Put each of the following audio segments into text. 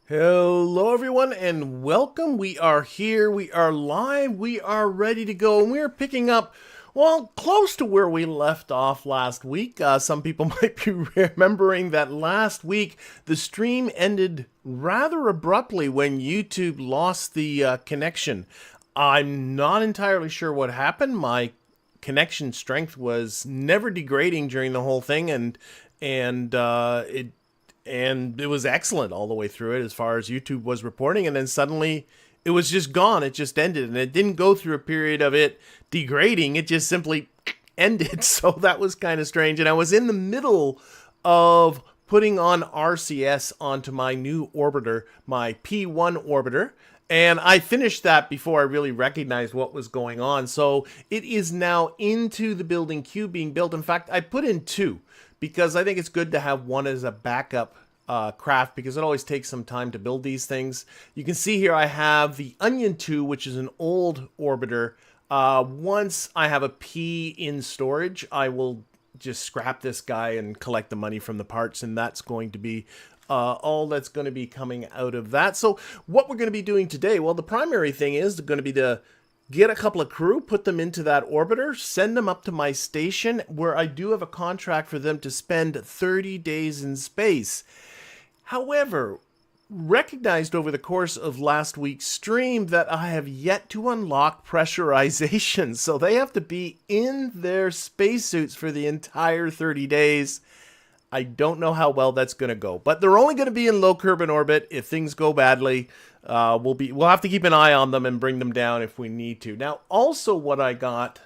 Hello everyone and welcome. We are here, we are live, we are ready to go, and we are picking up, well, close to where we left off last week. Some people might be remembering that last week the stream ended rather abruptly when YouTube lost the connection. I'm not entirely sure what happened. My connection strength was never degrading during the whole thing, and it was excellent all the way through it as far as YouTube was reporting, and then suddenly it was just gone. It just ended, and it didn't go through a period of it degrading. It just simply ended. So that was kind of strange, and I was in the middle of putting on RCS onto my new orbiter, my P1 orbiter, and I finished that before I really recognized what was going on. So it is now into the building queue being built. In fact, I put in two, because I think it's good to have one as a backup craft, because it always takes some time to build these things. You can see here I have the Onion 2, which is an old orbiter. Once I have a P in storage, I will just scrap this guy and collect the money from the parts, and that's going to be all that's going to be coming out of that. So what we're going to be doing today, well, the primary thing is going to be to get a couple of crew, put them into that orbiter, send them up to my station, where I do have a contract for them to spend 30 days in space. However, recognized over the course of last week's stream that I have yet to unlock pressurization. So they have to be in their spacesuits for the entire 30 days. I don't know how well that's going to go, but they're only going to be in low Kerbin orbit. If things go badly, we'll have to keep an eye on them and bring them down if we need to. Now, also what I got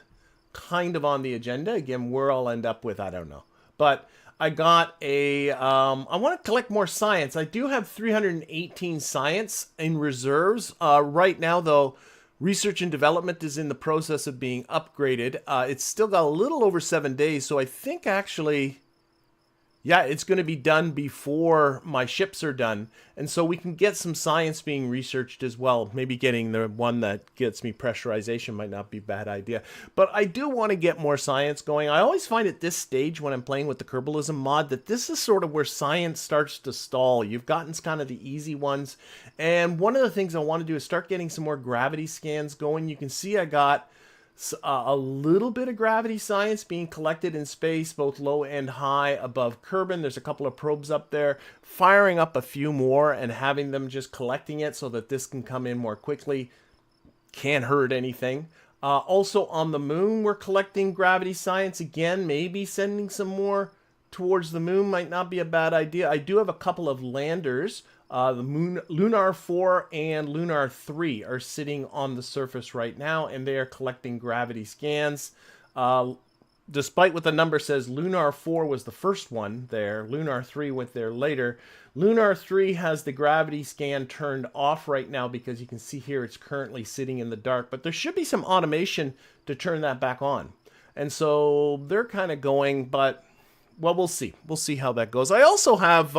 kind of on the agenda, again, where I'll end up with, I don't know, but I got a, I want to collect more science. I do have 318 science in reserves. Right now, though, research and development is in the process of being upgraded. It's still got a little over 7 days, so I think actually, yeah, it's going to be done before my ships are done. And so we can get some science being researched as well. Maybe getting the one that gets me pressurization might not be a bad idea. But I do want to get more science going. I always find at this stage when I'm playing with the Kerbalism mod that this is sort of where science starts to stall. You've gotten kind of the easy ones. And one of the things I want to do is start getting some more gravity scans going. You can see I got a little bit of gravity science being collected in space, both low and high above Kerbin. There's a couple of probes up there, firing up a few more and having them just collecting it so that this can come in more quickly. Can't hurt anything. Also on the moon, we're collecting gravity science again. Maybe sending some more towards the moon might not be a bad idea. I do have a couple of landers. The Lunar 4 and Lunar 3 are sitting on the surface right now, and they are collecting gravity scans. Despite what the number says, Lunar 4 was the first one there. Lunar 3 went there later. Lunar 3 has the gravity scan turned off right now because you can see here it's currently sitting in the dark, but there should be some automation to turn that back on. And so they're kind of going, but, well, we'll see. We'll see how that goes. I also have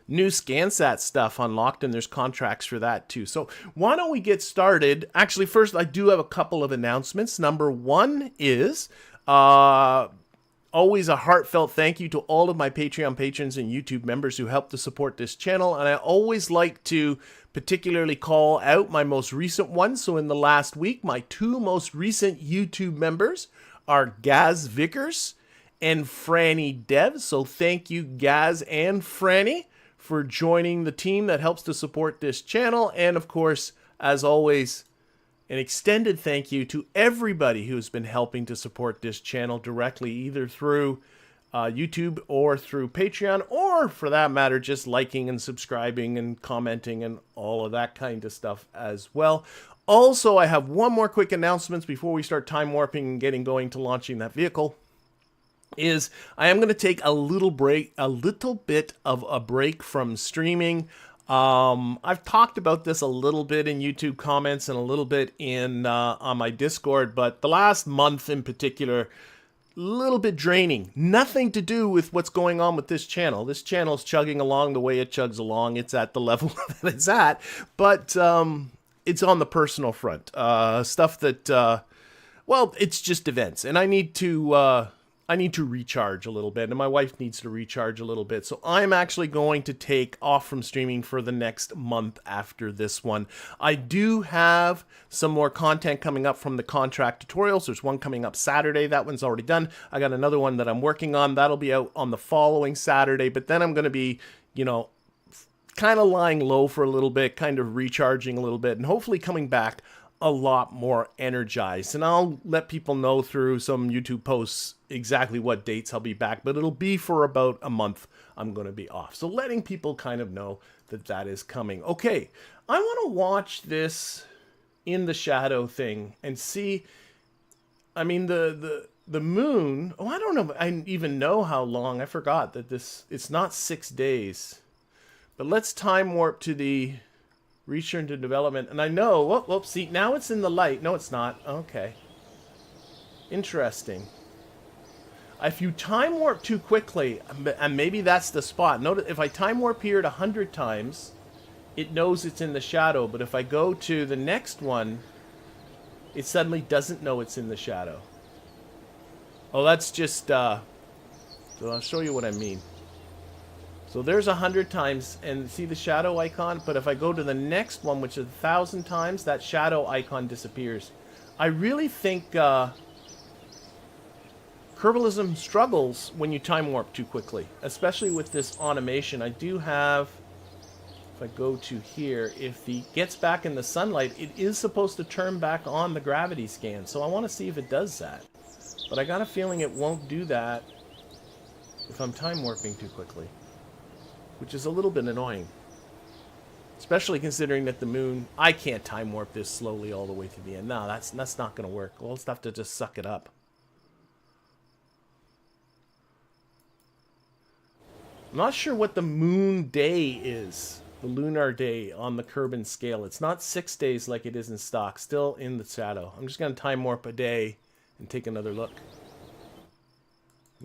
new SCANsat stuff unlocked, and there's contracts for that too. So why don't we get started? Actually, first, I do have a couple of announcements. Number one is always a heartfelt thank you to all of my Patreon patrons and YouTube members who help to support this channel. And I always like to particularly call out my most recent ones. So in the last week, my two most recent YouTube members are Gaz Vickers and Franny Dev. So thank you, Gaz and Franny, for joining the team that helps to support this channel. And of course, as always, an extended thank you to everybody who's been helping to support this channel directly, either through YouTube or through Patreon, or for that matter, just liking and subscribing and commenting and all of that kind of stuff as well. Also, I have one more quick announcement before we start time warping and getting going to launching that vehicle. Is I am going to take a little bit of a break from streaming. I've talked about this a little bit in YouTube comments and a little bit in on my Discord, but the last month in particular, a little bit draining. Nothing to do with what's going on with this channel. This channel's chugging along the way it chugs along. It's at the level that it's at, but it's on the personal front. Stuff that, well, it's just events, and I need to I need to recharge a little bit, and my wife needs to recharge a little bit. So I'm actually going to take off from streaming for the next month after this one. I do have some more content coming up from the contract tutorials. There's one coming up Saturday. That one's already done. I got another one that I'm working on. That'll be out on the following Saturday, but then I'm going to be, you know, kind of lying low for a little bit, kind of recharging a little bit, and hopefully coming back a lot more energized. And I'll let people know through some YouTube posts exactly what dates I'll be back, but it'll be for about a month I'm going to be off. So letting people kind of know that that is coming. Okay, I want to watch this in the shadow thing and see, I mean, the moon, oh, I don't know, I even know how long. I forgot that it's not 6 days. But let's time warp to the research and development. And I know, whoop, see, now it's in the light. No, it's not. Okay. Interesting. If you time warp too quickly, and maybe that's the spot. Notice if I time warp here at 100 times, it knows it's in the shadow. But if I go to the next one, it suddenly doesn't know it's in the shadow. Oh, that's just, so I'll show you what I mean. So there's 100 times, and see the shadow icon? But if I go to the next one, which is 1,000 times, that shadow icon disappears. I really think Kerbalism struggles when you time warp too quickly, especially with this automation. I do have, if I go to here, if he gets back in the sunlight, it is supposed to turn back on the gravity scan. So I want to see if it does that. But I got a feeling it won't do that if I'm time warping too quickly, which is a little bit annoying. Especially considering that the moon, I can't time warp this slowly all the way to the end. No, that's not going to work. We'll just have to just suck it up. I'm not sure what the moon day is, the lunar day on the Kerbin scale. It's not 6 days like it is in stock, still in the shadow. I'm just going to time warp a day and take another look.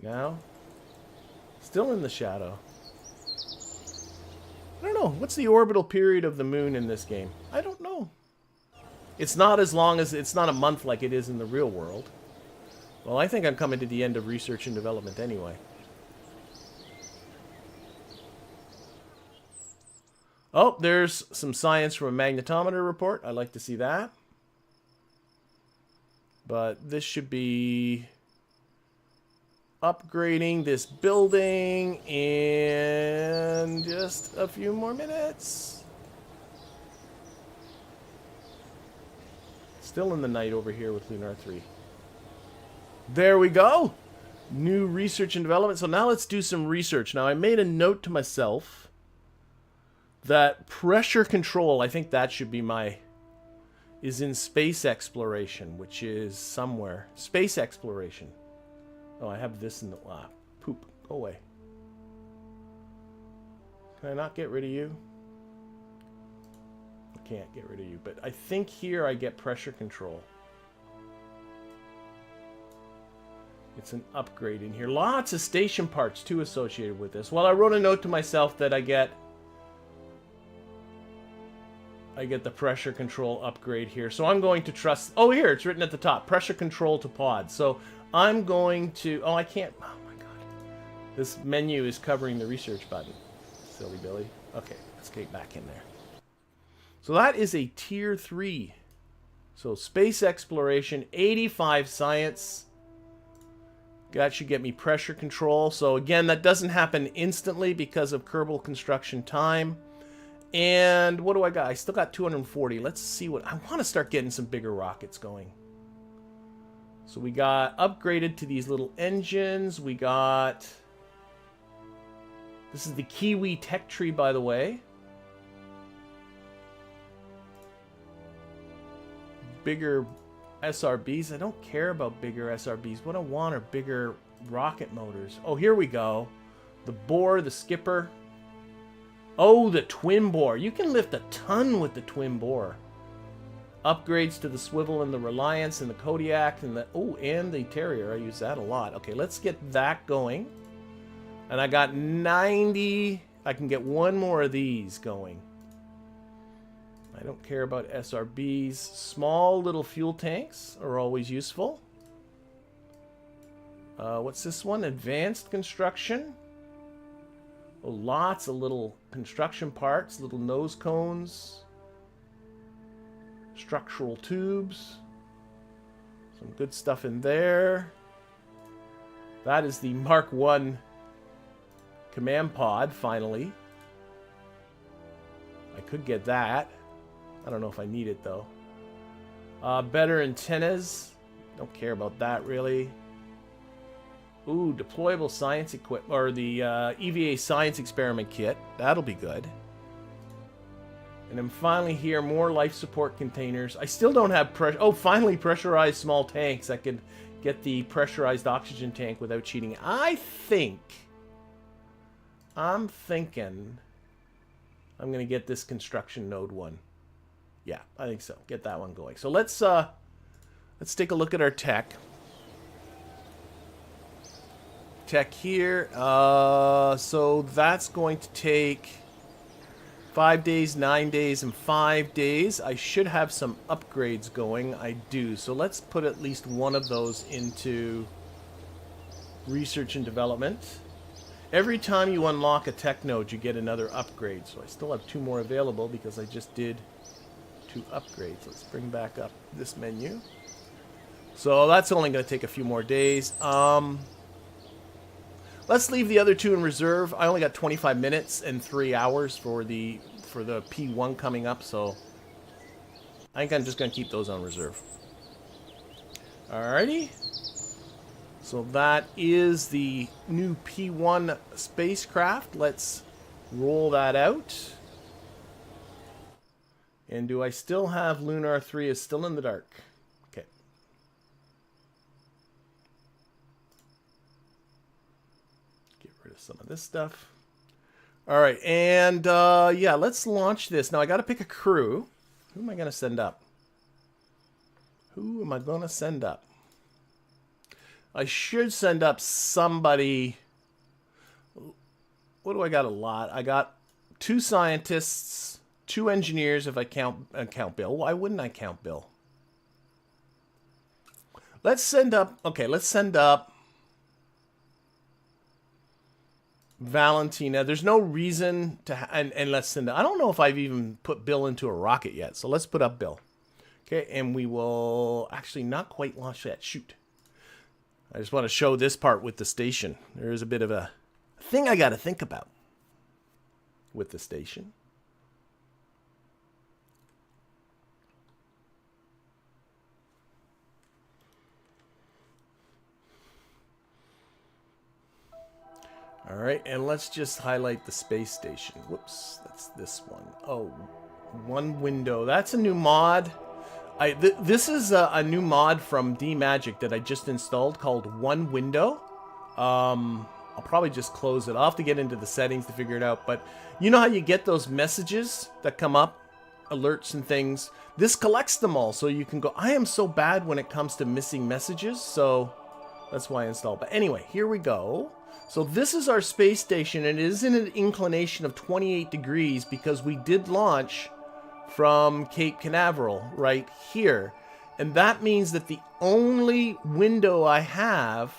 Now, still in the shadow. I don't know. What's the orbital period of the moon in this game? I don't know. It's not as long as, it's not a month like it is in the real world. Well, I think I'm coming to the end of research and development anyway. Oh, there's some science from a magnetometer report. I'd like to see that. But this should be upgrading this building in just a few more minutes. Still in the night over here with Lunar 3. There we go. New research and development. So now let's do some research. Now I made a note to myself that pressure control, I think that should be my, is in space exploration, which is somewhere. Space exploration. Oh, I have this in the, poop, go away. Can I not get rid of you? I can't get rid of you, but I think here I get pressure control. It's an upgrade in here. Lots of station parts too associated with this. Well, I wrote a note to myself that I get the pressure control upgrade here. So I'm going to trust... Oh, here, it's written at the top. Pressure control to pod. So I'm going to... Oh, I can't... Oh, my God. This menu is covering the research button. Silly Billy. Okay, let's get back in there. So that is a tier 3. So space exploration, 85 science. That should get me pressure control. So again, that doesn't happen instantly because of Kerbal construction time. And what do I got? I still got 240. Let's see what... I want to start getting some bigger rockets going. So we got upgraded to these little engines. We got... This is the Kiwi tech tree, by the way. Bigger SRBs. I don't care about bigger SRBs. What I want are bigger rocket motors. Oh, here we go. The bore, the skipper. Oh, the twin bore. You can lift a ton with the twin bore. Upgrades to the swivel and the Reliance and the Kodiak and the... Oh, and the Terrier. I use that a lot. Okay, let's get that going. And I got 90... I can get one more of these going. I don't care about SRBs. Small little fuel tanks are always useful. What's this one? Advanced construction. Oh, lots of little construction parts, little nose cones, structural tubes. Some good stuff in there. That is the Mark 1 command pod, finally. I could get that. I don't know if I need it, though. Better antennas. Don't care about that, really. Ooh, deployable science equipment, or the EVA science experiment kit. That'll be good. And then finally here, more life support containers. I still don't have pressure. Oh, finally pressurized small tanks. I could get the pressurized oxygen tank without cheating. I'm thinking I'm going to get this construction node one. Yeah, I think so. Get that one going. So let's take a look at our tech. Tech here. So that's going to take 5 days, 9 days, and 5 days. I should have some upgrades going. I do. So let's put at least one of those into research and development. Every time you unlock a tech node, you get another upgrade. So I still have 2 more available because I just did 2 upgrades. Let's bring back up this menu. So that's only going to take a few more days. Let's leave the other 2 in reserve. I only got 25 minutes and 3 hours for the P1 coming up, so I think I'm just going to keep those on reserve. Alrighty. So that is the new P1 spacecraft. Let's roll that out. And do I still have Lunar 3 is still in the dark? Okay. Get rid of some of this stuff. All right, and yeah, let's launch this. Now I got to pick a crew. Who am I going to send up? Who am I going to send up? I should send up somebody. What do I got? A lot. I got 2 scientists, 2 engineers if I count Bill. Why wouldn't I count Bill? Let's send up. Okay, let's send up Valentina. There's no reason to and let's send up. I don't know if I've even put Bill into a rocket yet. So let's put up Bill. Okay, and we will actually not quite launch that. Shoot. I just want to show this part with the station. There is a bit of a thing I got to think about with the station. All right, and let's just highlight the space station. Whoops, that's this one. Oh, one window. That's a new mod. This is a new mod from DMagic that I just installed called One Window. I'll probably just close it. I'll have to get into the settings to figure it out. But you know how you get those messages that come up, alerts and things? This collects them all, so you can go. I am so bad when it comes to missing messages, so that's why I installed. But anyway, here we go. So this is our space station, and it is in an inclination of 28 degrees because we did launch from Cape Canaveral right here. And that means that the only window I have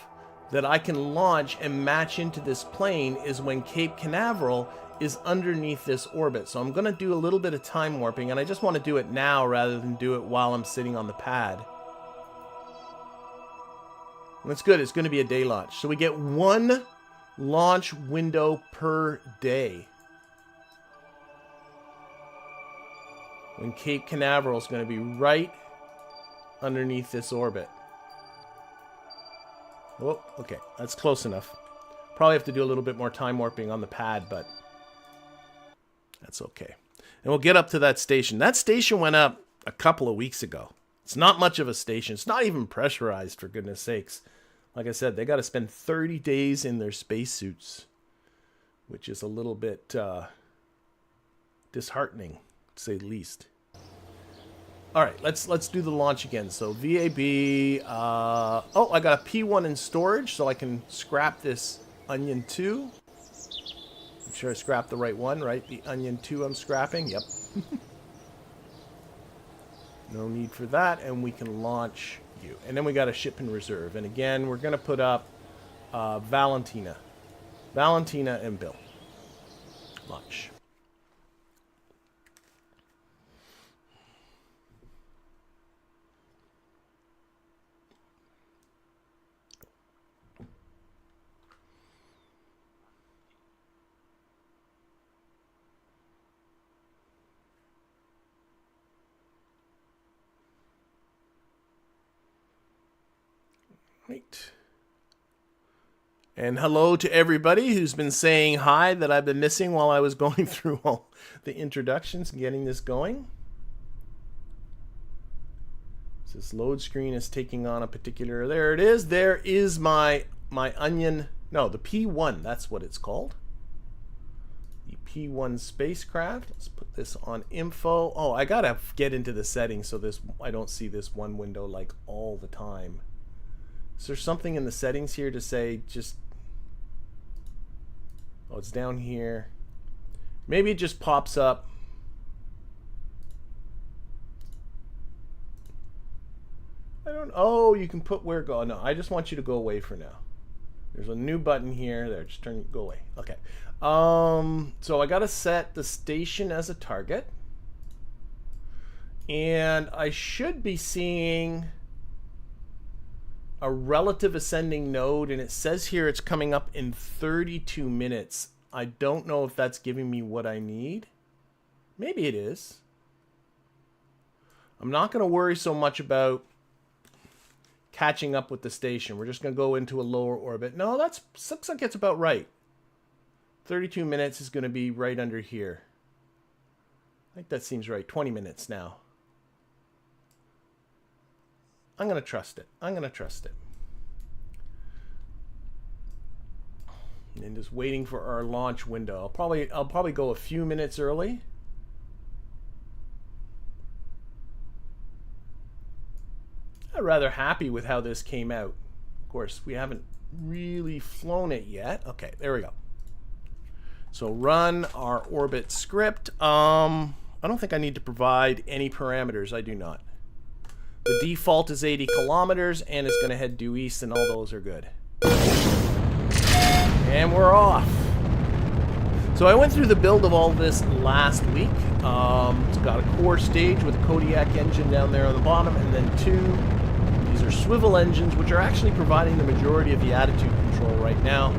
that I can launch and match into this plane is when Cape Canaveral is underneath this orbit. So I'm going to do a little bit of time warping, and I just want to do it now rather than do it while I'm sitting on the pad. That's good. It's going to be a day launch. So we get 1 launch window per day. When Cape Canaveral is going to be right underneath this orbit. Oh, okay. That's close enough. Probably have to do a little bit more time warping on the pad, but that's okay. And we'll get up to that station. That station went up a couple of weeks ago. It's not much of a station. It's not even pressurized, for goodness sakes. Like I said, they got to spend 30 days in their spacesuits, which is a little bit disheartening, to say the least. All right, let's do the launch again. So VAB. Oh, I got a P1 in storage, so I can scrap this Onion 2. I'm sure I scrapped the right one, right? The Onion 2 I'm scrapping. Yep. No need for that, and we can launch you. And then we got a ship in reserve. And again, we're going to put up Valentina. Valentina and Bill. Much. Right. And hello to everybody who's been saying hi that I've been missing while I was going through all the introductions and getting this going. So this load screen is taking on a particular... There it is. There is my Onion... No, the P1. That's what it's called. The P1 spacecraft. Let's put this on info. Oh, I got to get into the settings so this I don't see this one window like all the time. Is there something in the settings here to say just... Oh, it's down here. Maybe it just pops up. I don't... Oh, you can put where go. No, I just want you to go away for now. There's a new button here. There, just turn... Go away. Okay. So I got to set the station as a target. And I should be seeing... a relative ascending node, and it says here it's coming up in 32 minutes. I don't know if that's giving me what I need. Maybe it is. I'm not going to worry so much about catching up with the station. We're just going to go into a lower orbit. No, that's looks like it's about right. 32 minutes is going to be right under here. I think that seems right. 20 minutes now. I'm going to trust it. I'm going to trust it. And just waiting for our launch window. I'll probably go a few minutes early. I'm rather happy with how this came out. Of course, we haven't really flown it yet. Okay, there we go. So run our orbit script. I don't think I need to provide any parameters. I do not. The default is 80 kilometers, and it's going to head due east, and all those are good. And we're off. So I went through the build of all this last week. It's got a core stage with a Kodiak engine down there on the bottom, and then two. These are swivel engines, which are actually providing the majority of the attitude control right now.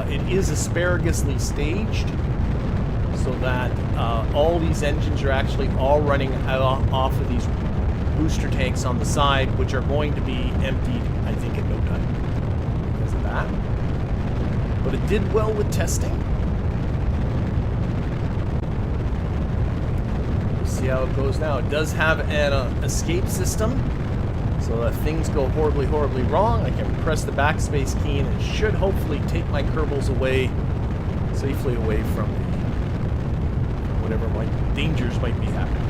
It is asparagously staged, so that all these engines are actually all running off of these booster tanks on the side, which are going to be emptied, I think, in no time because of that. But it did well with testing. We'll see how it goes now. It does have an escape system, so if things go horribly, horribly wrong, I can press the backspace key and it should hopefully take my Kerbals away, safely away from whatever dangers might be happening.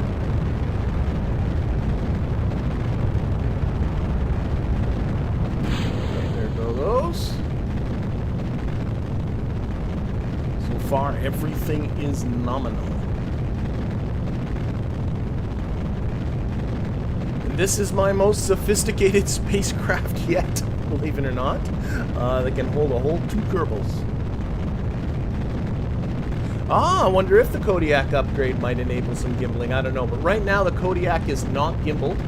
Those. So far, everything is nominal. And this is my most sophisticated spacecraft yet, believe it or not. That can hold a whole 2 Kerbals. I wonder if the Kodiak upgrade might enable some gimbling. I don't know, but right now the Kodiak is not gimbaled.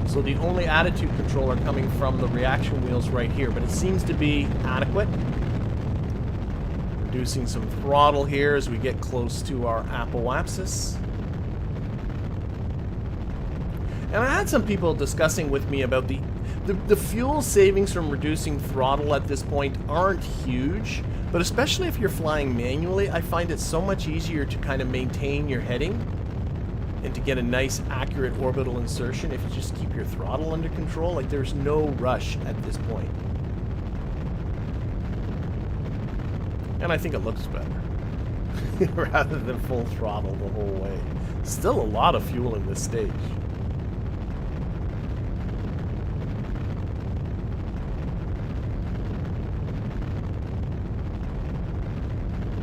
So the only attitude control are coming from the reaction wheels right here, but it seems to be adequate. Reducing some throttle here as we get close to our apoapsis. And I had some people discussing with me about the fuel savings from reducing throttle at this point aren't huge, but especially if you're flying manually, I find it so much easier to kind of maintain your heading and to get a nice accurate orbital insertion if you just keep your throttle under control. Like, there's no rush at this point. And I think it looks better rather than full throttle the whole way. Still a lot of fuel in this stage.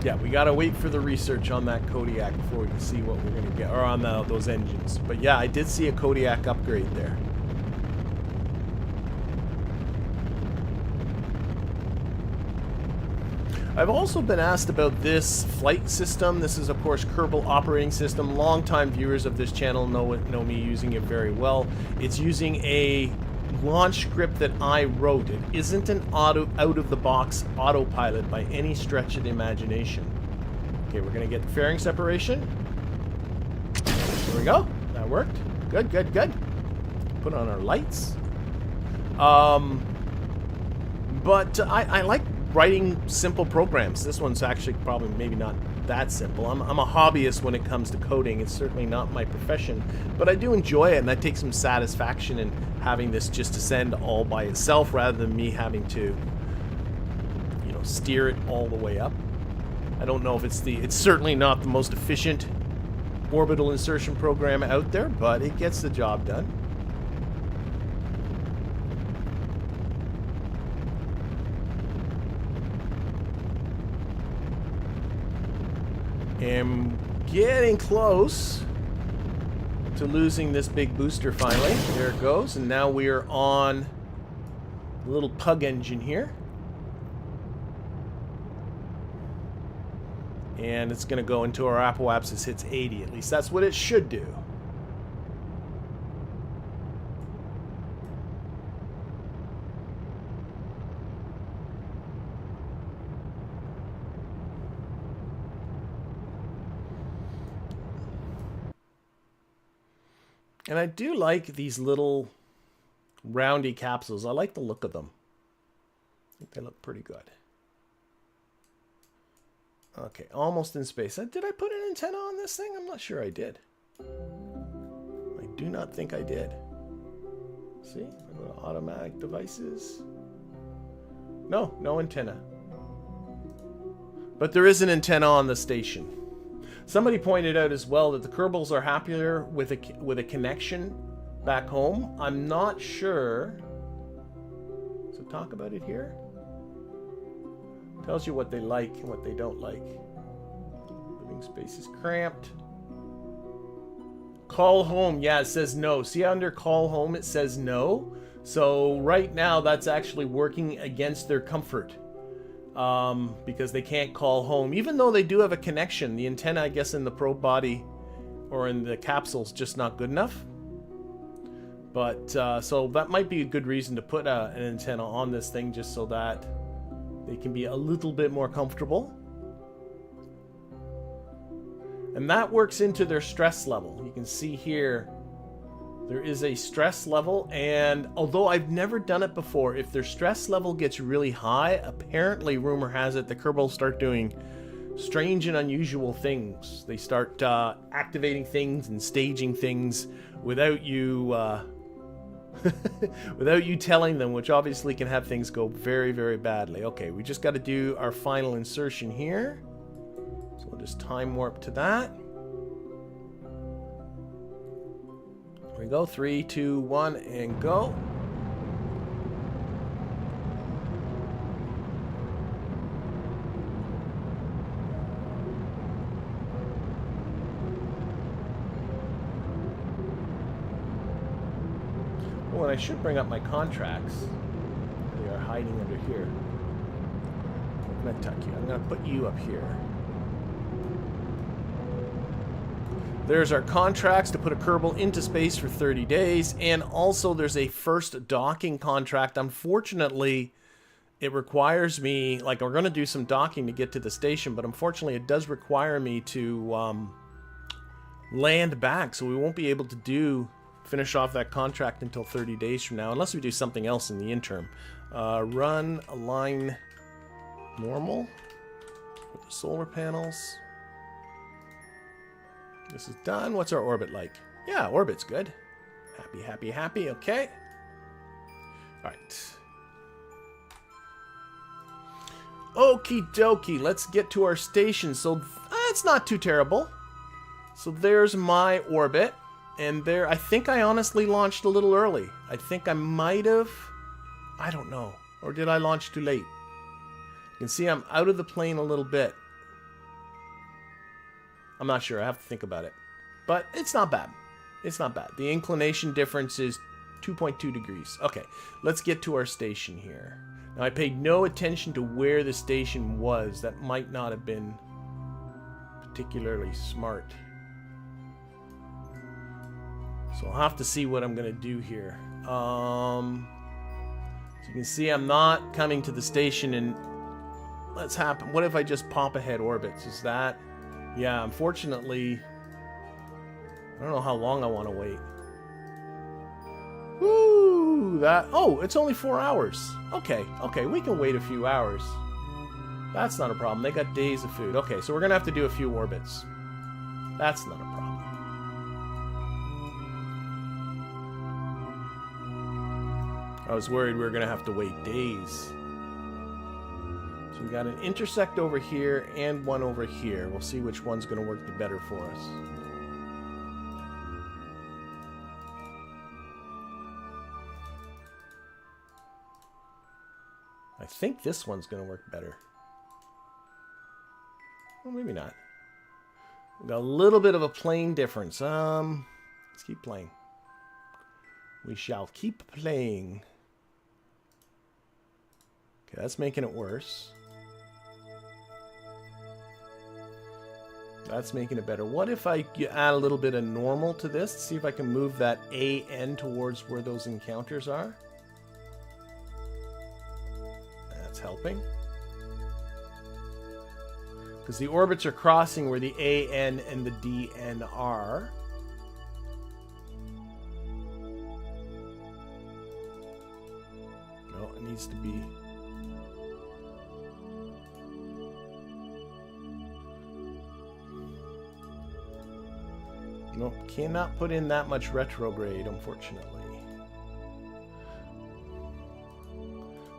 Yeah, we gotta wait for the research on that Kodiak before we can see what we're gonna get, or on those engines. But yeah, I did see a Kodiak upgrade there. I've also been asked about this flight system. This is, of course, Kerbal operating system. Longtime viewers of this channel know me using it very well. It's using a launch script that I wrote. It isn't an out-of-the-box autopilot by any stretch of the imagination. Okay, we're going to get fairing separation. There we go. That worked. Good, good, good. Put on our lights. But I like writing simple programs. This one's actually probably maybe not that simple. I'm a hobbyist when it comes to coding. It's certainly not my profession, but I do enjoy it, and I take some satisfaction in having this just ascend all by itself rather than me having to, you know, steer it all the way up. I don't know if it's certainly not the most efficient orbital insertion program out there, but it gets the job done. Am getting close to losing this big booster finally. There it goes, and now we are on a little pug engine here. And it's going to go into our apoapsis hits 80, at least that's what it should do. And I do like these little roundy capsules. I like the look of them. I think they look pretty good. Okay, almost in space. Did I put an antenna on this thing? I'm not sure I did. I do not think I did. See? Automatic devices. No, no antenna. But there is an antenna on the station. Somebody pointed out as well that the Kerbals are happier with a connection back home. I'm not sure. So talk about it here. Tells you what they like and what they don't like. Living space is cramped. Call home. Yeah, it says no. See under call home it says no. So right now that's actually working against their comfort. Because they can't call home. Even though they do have a connection, the antenna, I guess, in the probe body or in the capsule is just not good enough. But, so that might be a good reason to put an antenna on this thing just so that they can be a little bit more comfortable. And that works into their stress level. You can see here there is a stress level, and although I've never done it before, if their stress level gets really high, apparently, rumor has it, the Kerbals start doing strange and unusual things. They start activating things and staging things without you without you telling them, which obviously can have things go very, very badly. Okay, we just got to do our final insertion here. So we'll just time warp to that. Here we go. 3, 2, 1, and go. Oh, and I should bring up my contracts. They are hiding under here. I'm going to tuck you. I'm going to put you up here. There's our contracts to put a Kerbal into space for 30 days. And also there's a first docking contract. Unfortunately, it requires me, like we're going to do some docking to get to the station, but unfortunately it does require me to land back. So we won't be able to finish off that contract until 30 days from now, unless we do something else in the interim. Run, align, normal with the solar panels. This is done. What's our orbit like? Yeah, orbit's good. Happy, happy, happy. Okay. All right. Okie dokie. Let's get to our station. So that's not too terrible. So there's my orbit. And there, I think I honestly launched a little early. I think I might have. I don't know. Or did I launch too late? You can see I'm out of the plane a little bit. I'm not sure. I have to think about it. But it's not bad. It's not bad. The inclination difference is 2.2 degrees. Okay, let's get to our station here. Now, I paid no attention to where the station was. That might not have been particularly smart. So I'll have to see what I'm going to do here. So you can see I'm not coming to the station and let's happen. What if I just pop ahead orbits? Is that... Yeah, unfortunately, I don't know how long I want to wait. Woo! That... Oh, it's only 4 hours. Okay, okay, we can wait a few hours. That's not a problem. They got days of food. Okay, so we're going to have to do a few orbits. That's not a problem. I was worried we were going to have to wait days. So we got an intersect over here and one over here. We'll see which one's going to work the better for us. I think this one's going to work better. Well, maybe not. We got a little bit of a plane difference. Let's keep playing. We shall keep playing. Okay, that's making it worse. That's making it better. What if I add a little bit of normal to this? See if I can move that AN towards where those encounters are. That's helping. Because the orbits are crossing where the AN and the DN are. No, it needs to be... Nope, cannot put in that much retrograde, unfortunately.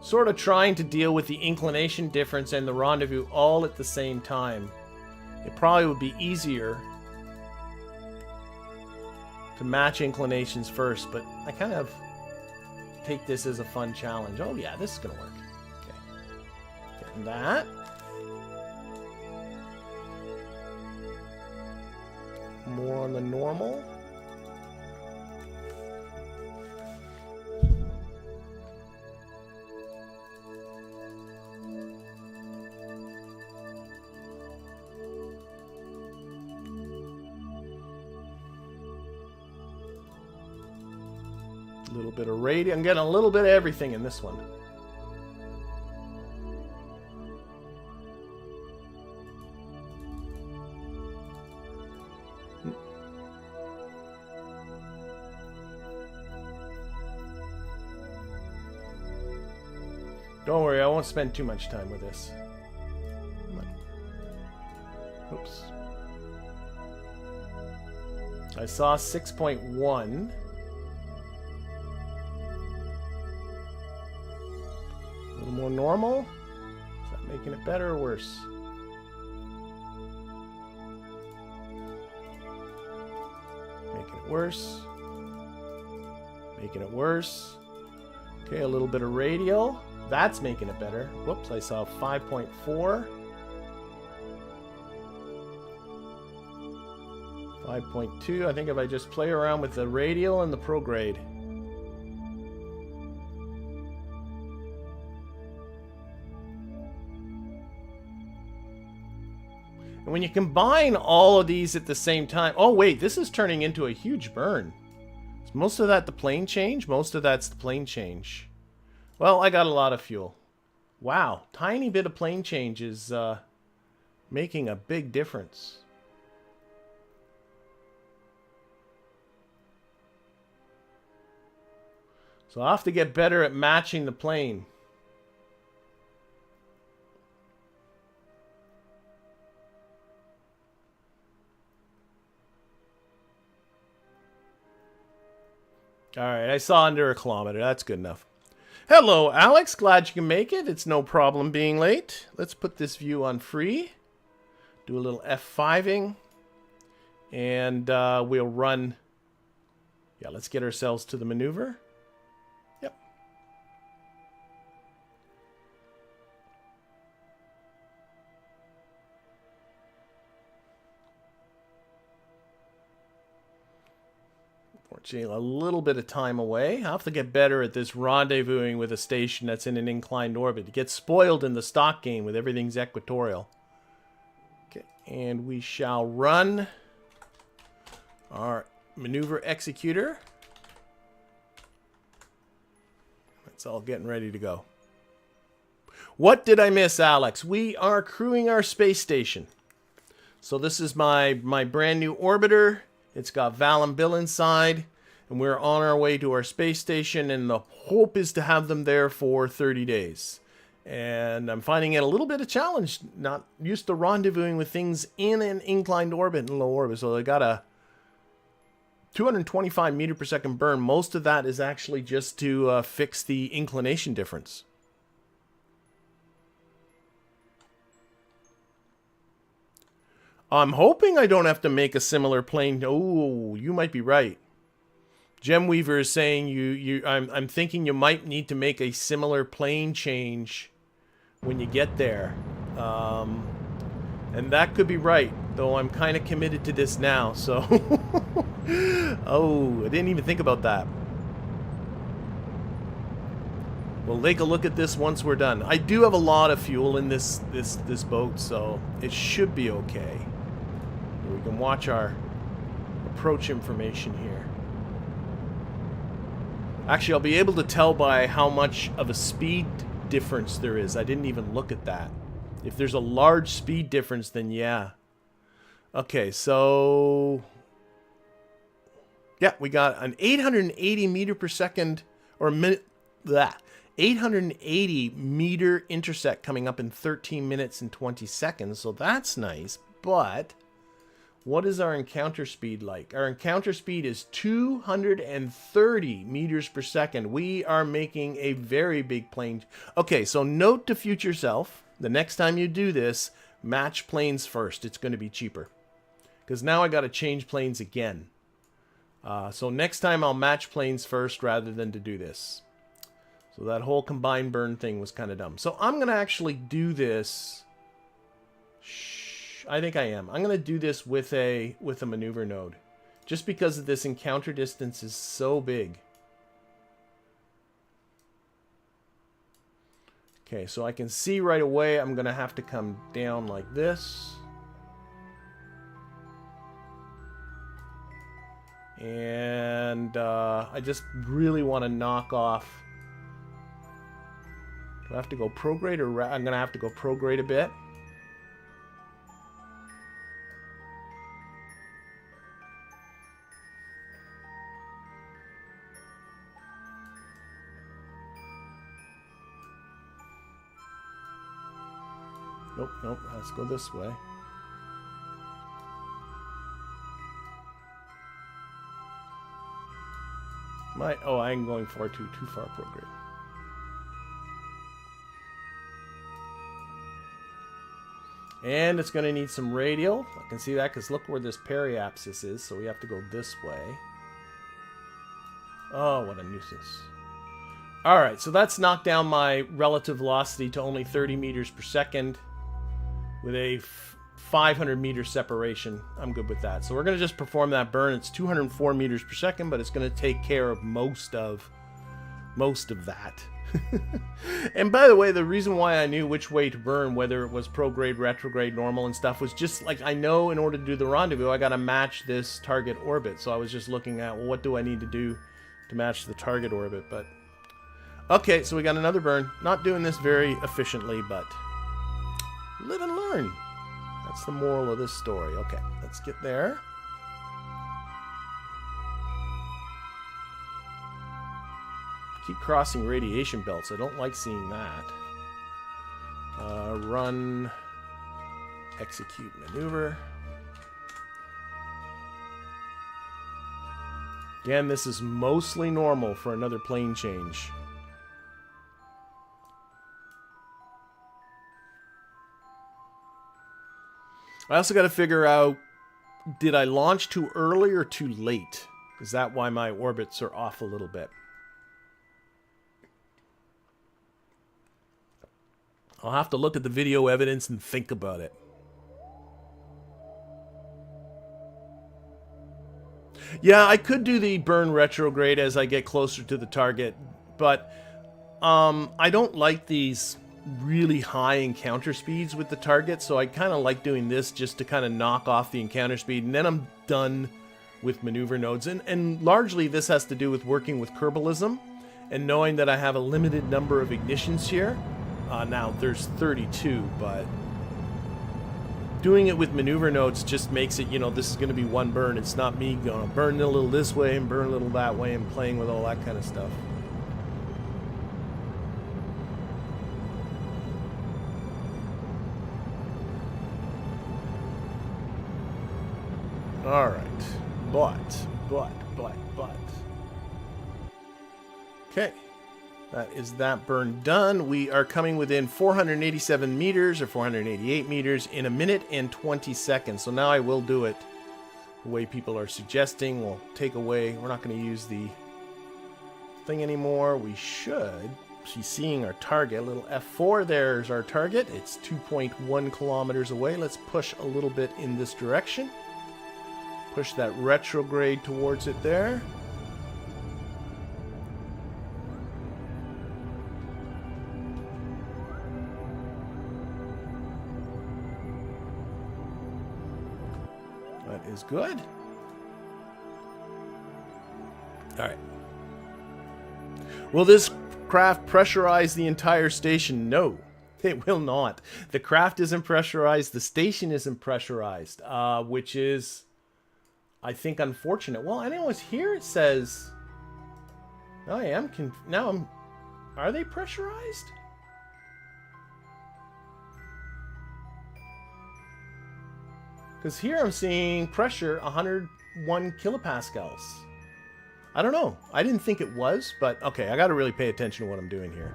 Sort of trying to deal with the inclination difference and the rendezvous all at the same time. It probably would be easier to match inclinations first, but I kind of take this as a fun challenge. Oh yeah, this is going to work. Okay. Getting that. More on the normal. A little bit of radio. I'm getting a little bit of everything in this one. Don't worry, I won't spend too much time with this. Come on. Oops. I saw 6.1. A little more normal. Is that making it better or worse? Making it worse. Making it worse. Okay, a little bit of radial. That's making it better. Whoops, I saw 5.4. 5.2. I think if I just play around with the radial and the prograde. And when you combine all of these at the same time... Oh, wait, this is turning into a huge burn. Is most of that the plane change? Most of that's the plane change. Well, I got a lot of fuel. Wow, tiny bit of plane change is making a big difference. So I'll have to get better at matching the plane. Alright, I saw under a kilometer. That's good enough. Hello, Alex. Glad you can make it. It's no problem being late. Let's put this view on free. Do a little F5ing. And we'll run... Yeah, let's get ourselves to the maneuver. Yep. Fortunately, a little bit of time away. I'll have to get better at this rendezvousing with a station that's in an inclined orbit. It gets spoiled in the stock game with everything's equatorial. Okay, and we shall run our maneuver executor. It's all getting ready to go. What did I miss, Alex? We are crewing our space station. So this is my brand new orbiter. It's got Val and Bill inside, and we're on our way to our space station, and the hope is to have them there for 30 days. And I'm finding it a little bit of a challenge, not used to rendezvousing with things in an inclined orbit and low orbit. So they got a 225 meter per second burn. Most of that is actually just to fix the inclination difference. I'm hoping I don't have to make a similar plane. Oh, you might be right. Gem Weaver is saying I'm thinking you might need to make a similar plane change when you get there. And that could be right, though I'm kind of committed to this now, so... Oh, I didn't even think about that. We'll take a look at this once we're done. I do have a lot of fuel in this boat, so it should be okay. We can watch our approach information here. Actually, I'll be able to tell by how much of a speed difference there is. I didn't even look at that. If there's a large speed difference, then yeah. Okay, so... yeah, we got an 880 meter per second, or 880 meter intersect coming up in 13 minutes and 20 seconds, so that's nice, but... what is our encounter speed like? Our encounter speed is 230 meters per second. We are making a very big plane. Okay, so note to future self, the next time you do this, match planes first. It's going to be cheaper. Because now I got to change planes again. So next time I'll match planes first rather than to do this. So that whole combined burn thing was kind of dumb. So I'm going to actually do this... I think I am. I'm going to do this with a maneuver node. Just because this encounter distance is so big. Okay, so I can see right away I'm going to have to come down like this. And I just really want to knock off. Do I have to go prograde or... I'm going to have to go prograde a bit. Nope, nope, let's go this way. Oh, I'm going far too far prograde. And it's going to need some radial. I can see that because look where this periapsis is, so we have to go this way. Oh, what a nuisance. Alright, so that's knocked down my relative velocity to only 30 meters per second. With a 500 meter separation. I'm good with that. So we're going to just perform that burn. It's 204 meters per second, but it's going to take care of most of that. And by the way, the reason why I knew which way to burn, whether it was prograde, retrograde, normal and stuff, was just like I know in order to do the rendezvous, I got to match this target orbit. So I was just looking at, well, what do I need to do to match the target orbit? But okay, so we got another burn. Not doing this very efficiently, but live and learn. That's the moral of this story. Okay, let's get there. Keep crossing radiation belts. I don't like seeing that. Run, execute maneuver. Again, this is mostly normal for another plane change. I also got to figure out, did I launch too early or too late? Is that why my orbits are off a little bit? I'll have to look at the video evidence and think about it. Yeah, I could do the burn retrograde as I get closer to the target, but I don't like these really high encounter speeds with the target, so I kind of like doing this just to kind of knock off the encounter speed, and then I'm done with maneuver nodes. And largely this has to do with working with Kerbalism and knowing that I have a limited number of ignitions here. Now there's 32, but doing it with maneuver nodes just makes it, you know, this is going to be one burn. It's not me going to burn a little this way and burn a little that way and playing with all that kind of stuff. All right, but. Okay, that is that burn done. We are coming within 487 meters or 488 meters in 1 minute and 20 seconds. So now I will do it the way people are suggesting. We'll take away, we're not going to use the thing anymore. We should be seeing our target. A little F4, there's our target. It's 2.1 kilometers away. Let's push a little bit in this direction. Push that retrograde towards it there. That is good. All right. Will this craft pressurize the entire station? No, it will not. The craft isn't pressurized. The station isn't pressurized, which is, I think, unfortunate. Well, I know it's here. It says, I am now I'm. Are they pressurized? Because here I'm seeing pressure 101 kilopascals. I don't know. I didn't think it was, but okay, I got to really pay attention to what I'm doing here.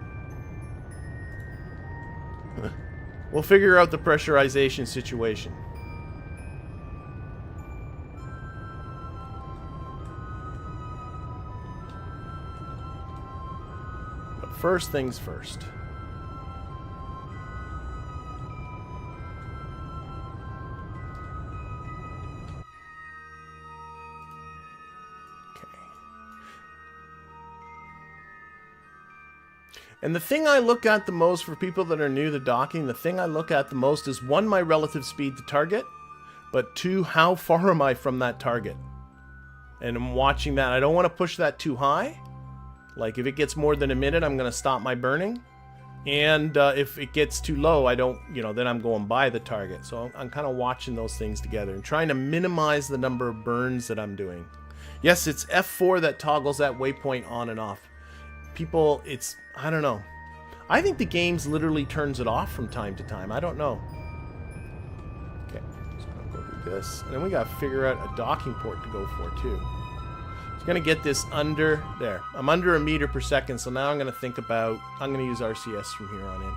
We'll figure out the pressurization situation. But first things first. And the thing I look at the most for people that are new to docking, the thing I look at the most is, one, my relative speed to target, but two, how far am I from that target? And I'm watching that. I don't want to push that too high. Like if it gets more than 1 minute, I'm going to stop my burning. And if it gets too low, I don't, you know, then I'm going by the target. So I'm kind of watching those things together and trying to minimize the number of burns that I'm doing. Yes, it's F4 that toggles that waypoint on and off. People, it's, I don't know. I think the game's literally turns it off from time to time. I don't know. Okay, so I'm going to do this. And then we got to figure out a docking port to go for, too. It's going to get this under, there. I'm under 1 meter per second, so now I'm going to think about, I'm going to use RCS from here on in.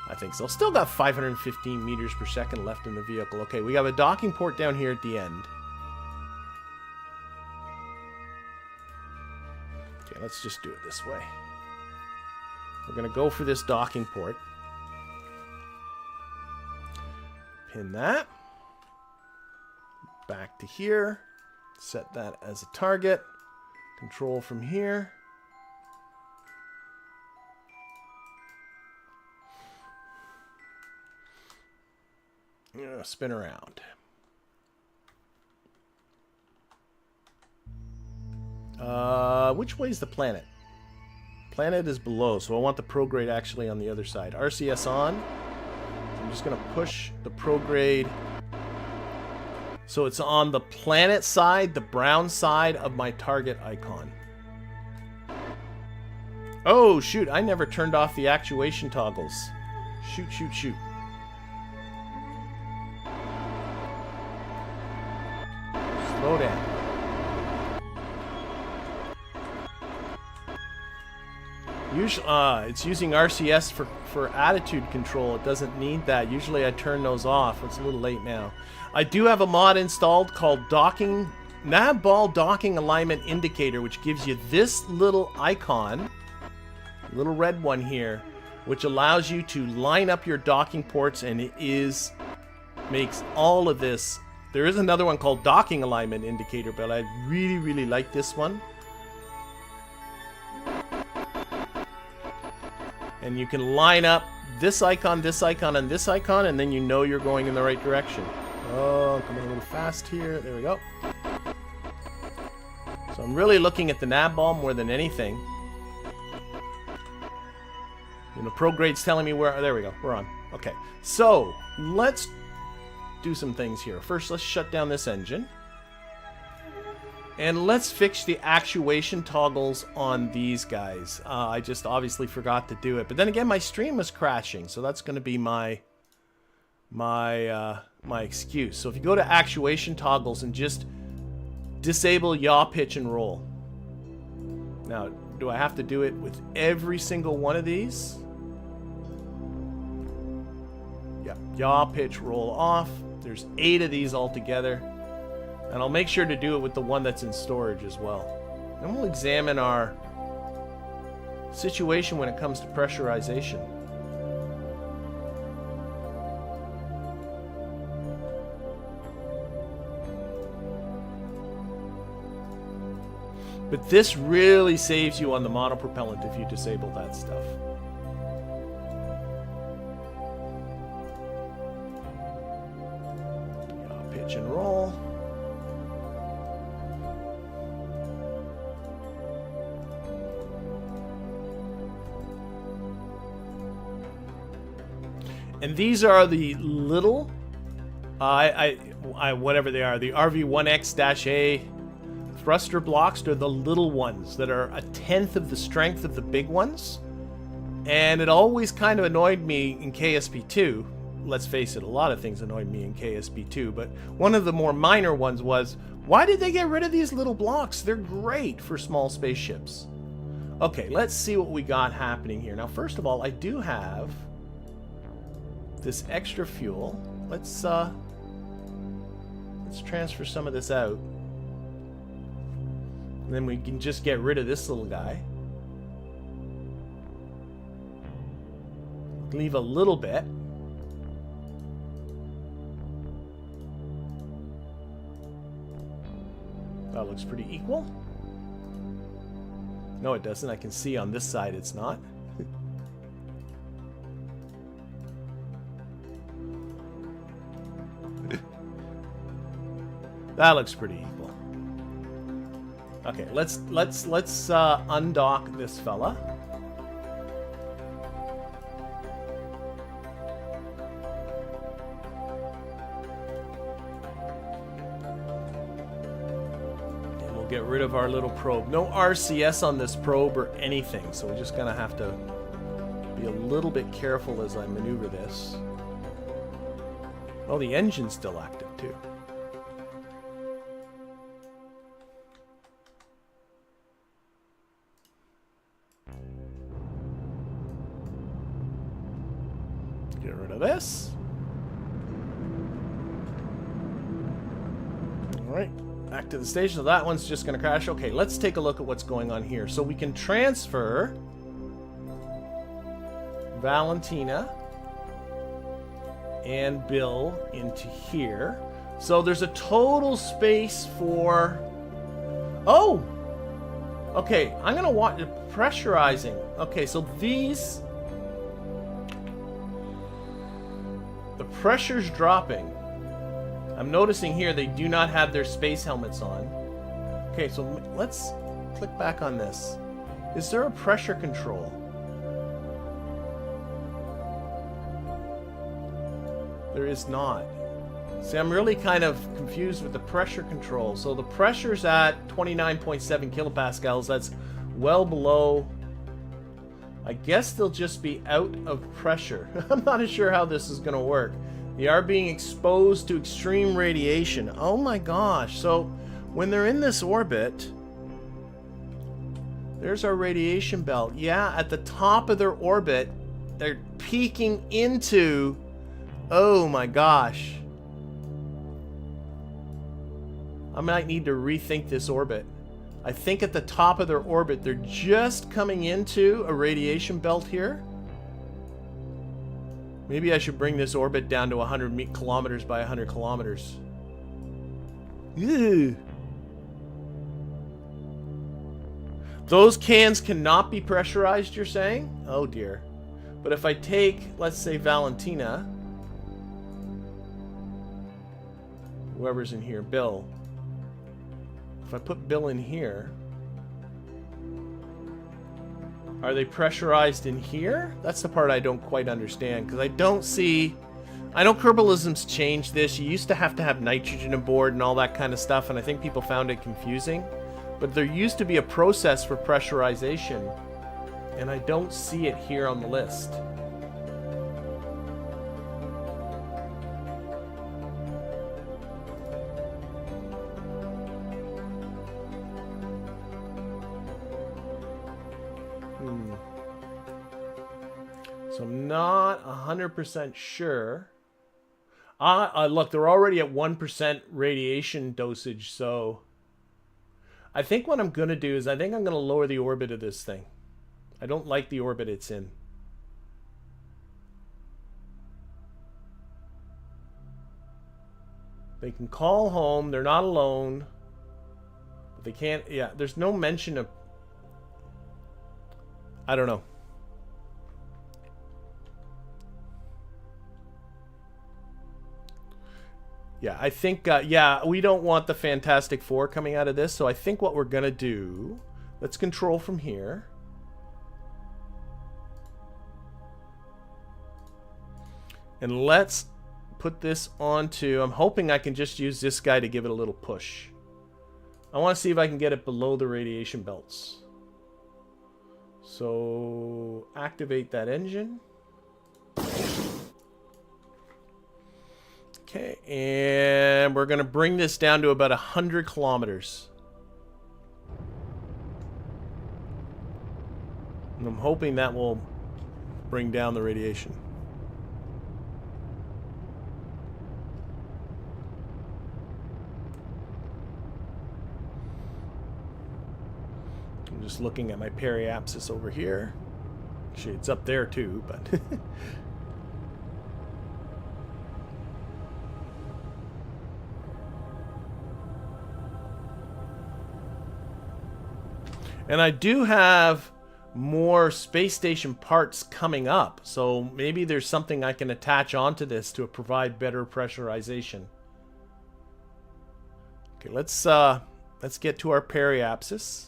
I think so. Still got 515 meters per second left in the vehicle. Okay, we have a docking port down here at the end. Okay, let's just do it this way. We're going to go for this docking port. Pin that. Back to here. Set that as a target. Control from here. Spin around. Which way is the planet? Planet is below, so I want the prograde actually on the other side. RCS on. I'm just going to push the prograde so it's on the planet side, the brown side of my target icon. Oh, shoot. I never turned off the actuation toggles. Shoot, shoot, shoot. Slow down. Usually, it's using RCS for attitude control. It doesn't need that. Usually I turn those off. It's a little late now. I do have a mod installed called Nav Ball Docking Alignment Indicator, which gives you this little icon, little red one here, which allows you to line up your docking ports, and it makes all of this There is another one called Docking Alignment Indicator, but I really like this one. And you can line up this icon, and this icon, and then you know you're going in the right direction. Oh, I'm coming a little fast here. There we go. So I'm really looking at the nav ball more than anything. You know, ProGrade's telling me where... There we go. We're on. Okay. So, let's do some things here. First, let's shut down this engine. And let's fix the actuation toggles on these guys. I just obviously forgot to do it. But then again, my stream was crashing. So that's going to be my excuse. So if you go to actuation toggles and just disable yaw, pitch, and roll. Now, do I have to do it with every single one of these? Yeah, yaw, pitch, roll off. There's 8 of these altogether. And I'll make sure to do it with the one that's in storage as well. Then we'll examine our situation when it comes to pressurization. But this really saves you on the monopropellant if you disable that stuff. Pitch and roll. And these are the little, whatever they are, the RV1X-A thruster blocks. They're the little ones that are 1/10 of the strength of the big ones. And it always kind of annoyed me in KSP2. Let's face it, a lot of things annoyed me in KSP2. But one of the more minor ones was, why did they get rid of these little blocks? They're great for small spaceships. Okay, let's see what we got happening here. Now, first of all, I do have this extra fuel. Let's transfer some of this out. And then we can just get rid of this little guy. Leave a little bit. That looks pretty equal. No, it doesn't. I can see on this side it's not. That looks pretty equal. Okay, let's undock this fella. And we'll get rid of our little probe. No RCS on this probe or anything, so we're just gonna have to be a little bit careful as I maneuver this. Oh, the engine's still active too. Get rid of this. Alright, back to the station. So that one's just going to crash. Okay, let's take a look at what's going on here. So we can transfer Valentina and Bill into here. So there's a total space for... Oh! Okay, I'm going to want pressurizing. Okay, so these... The pressure's dropping. I'm noticing here they do not have their space helmets on. Okay, so let's click back on this. Is there a pressure control? There is not. See, I'm really kind of confused with the pressure control. So the pressure's at 29.7 kilopascals. That's well below... I guess they'll just be out of pressure. I'm not sure how this is going to work. They are being exposed to extreme radiation. Oh my gosh. So when they're in this orbit, there's our radiation belt. Yeah, at the top of their orbit, they're peeking into... Oh my gosh. I might need to rethink this orbit. I think at the top of their orbit, they're just coming into a radiation belt here. Maybe I should bring this orbit down to 100 kilometers by 100 kilometers. Ew. Those cans cannot be pressurized, you're saying? Oh dear. But if I take, let's say, Valentina, whoever's in here, Bill. If I put Bill in here, are they pressurized in here? That's the part I don't quite understand, because I don't see... I know Kerbalism's changed this. You used to have nitrogen aboard and all that kind of stuff, and I think people found it confusing. But there used to be a process for pressurization, and I don't see it here on the list. So I'm not 100% sure. Look, they're already at 1% radiation dosage, so... I think what I'm going to do is I think I'm going to lower the orbit of this thing. I don't like the orbit it's in. They can call home. They're not alone. But they can't... Yeah, there's no mention of... I don't know. Yeah, I think, yeah, we don't want the Fantastic Four coming out of this, so I think what we're going to do, let's control from here. And let's put this onto, I'm hoping I can just use this guy to give it a little push. I want to see if I can get it below the radiation belts. So, activate that engine. Okay, and we're going to bring this down to about 100 kilometers. And I'm hoping that will bring down the radiation. I'm just looking at my periapsis over here. Actually, it's up there too, but... And I do have more space station parts coming up, so maybe there's something I can attach onto this to provide better pressurization. Okay, let's get to our periapsis.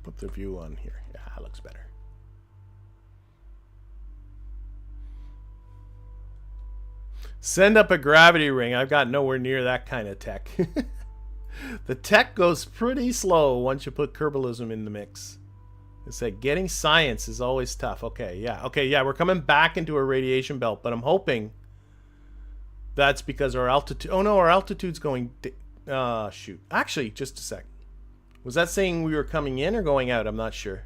Put the view on here. Yeah, that looks better. Send up a gravity ring. I've got nowhere near that kind of tech. The tech goes pretty slow once you put Kerbalism in the mix. It's like getting science is always tough. Okay, yeah, we're coming back into a radiation belt, but I'm hoping that's because our altitude... Oh no, our altitude's going... shoot. Actually, just a sec. Was that saying we were coming in or going out? I'm not sure.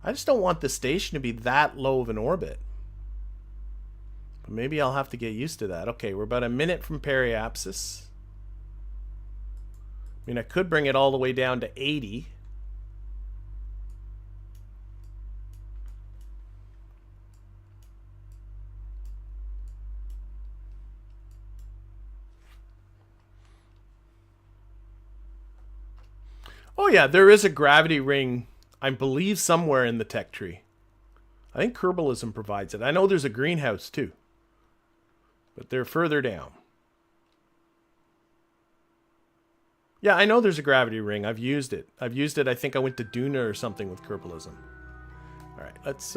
I just don't want the station to be that low of an orbit. But maybe I'll have to get used to that. Okay, we're about a minute from periapsis. I mean, I could bring it all the way down to 80. Oh yeah, there is a gravity ring, I believe, somewhere in the tech tree. I think Kerbalism provides it. I know there's a greenhouse too, but they're further down. Yeah, I know there's a gravity ring. I've used it. I think I went to Duna or something with Kerbalism. All right, let's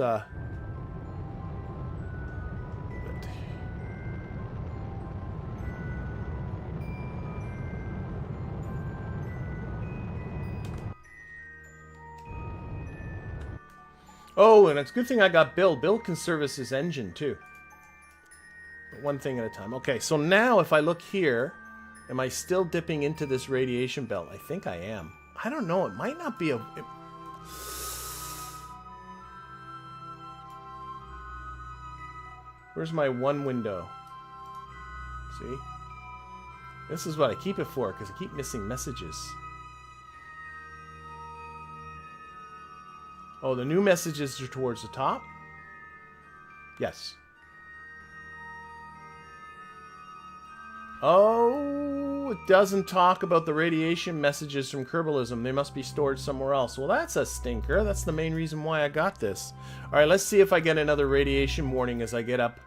Oh, and it's a good thing I got Bill. Bill can service his engine, too. But one thing at a time. Okay, so now if I look here, am I still dipping into this radiation belt? I think I am. I don't know. It might not be a... Where's my one window? See? This is what I keep it for, because I keep missing messages. Oh, the new messages are towards the top? Yes. Oh, it doesn't talk about the radiation messages from Kerbalism. They must be stored somewhere else. Well, that's a stinker. That's the main reason why I got this. All right, let's see if I get another radiation warning as I get up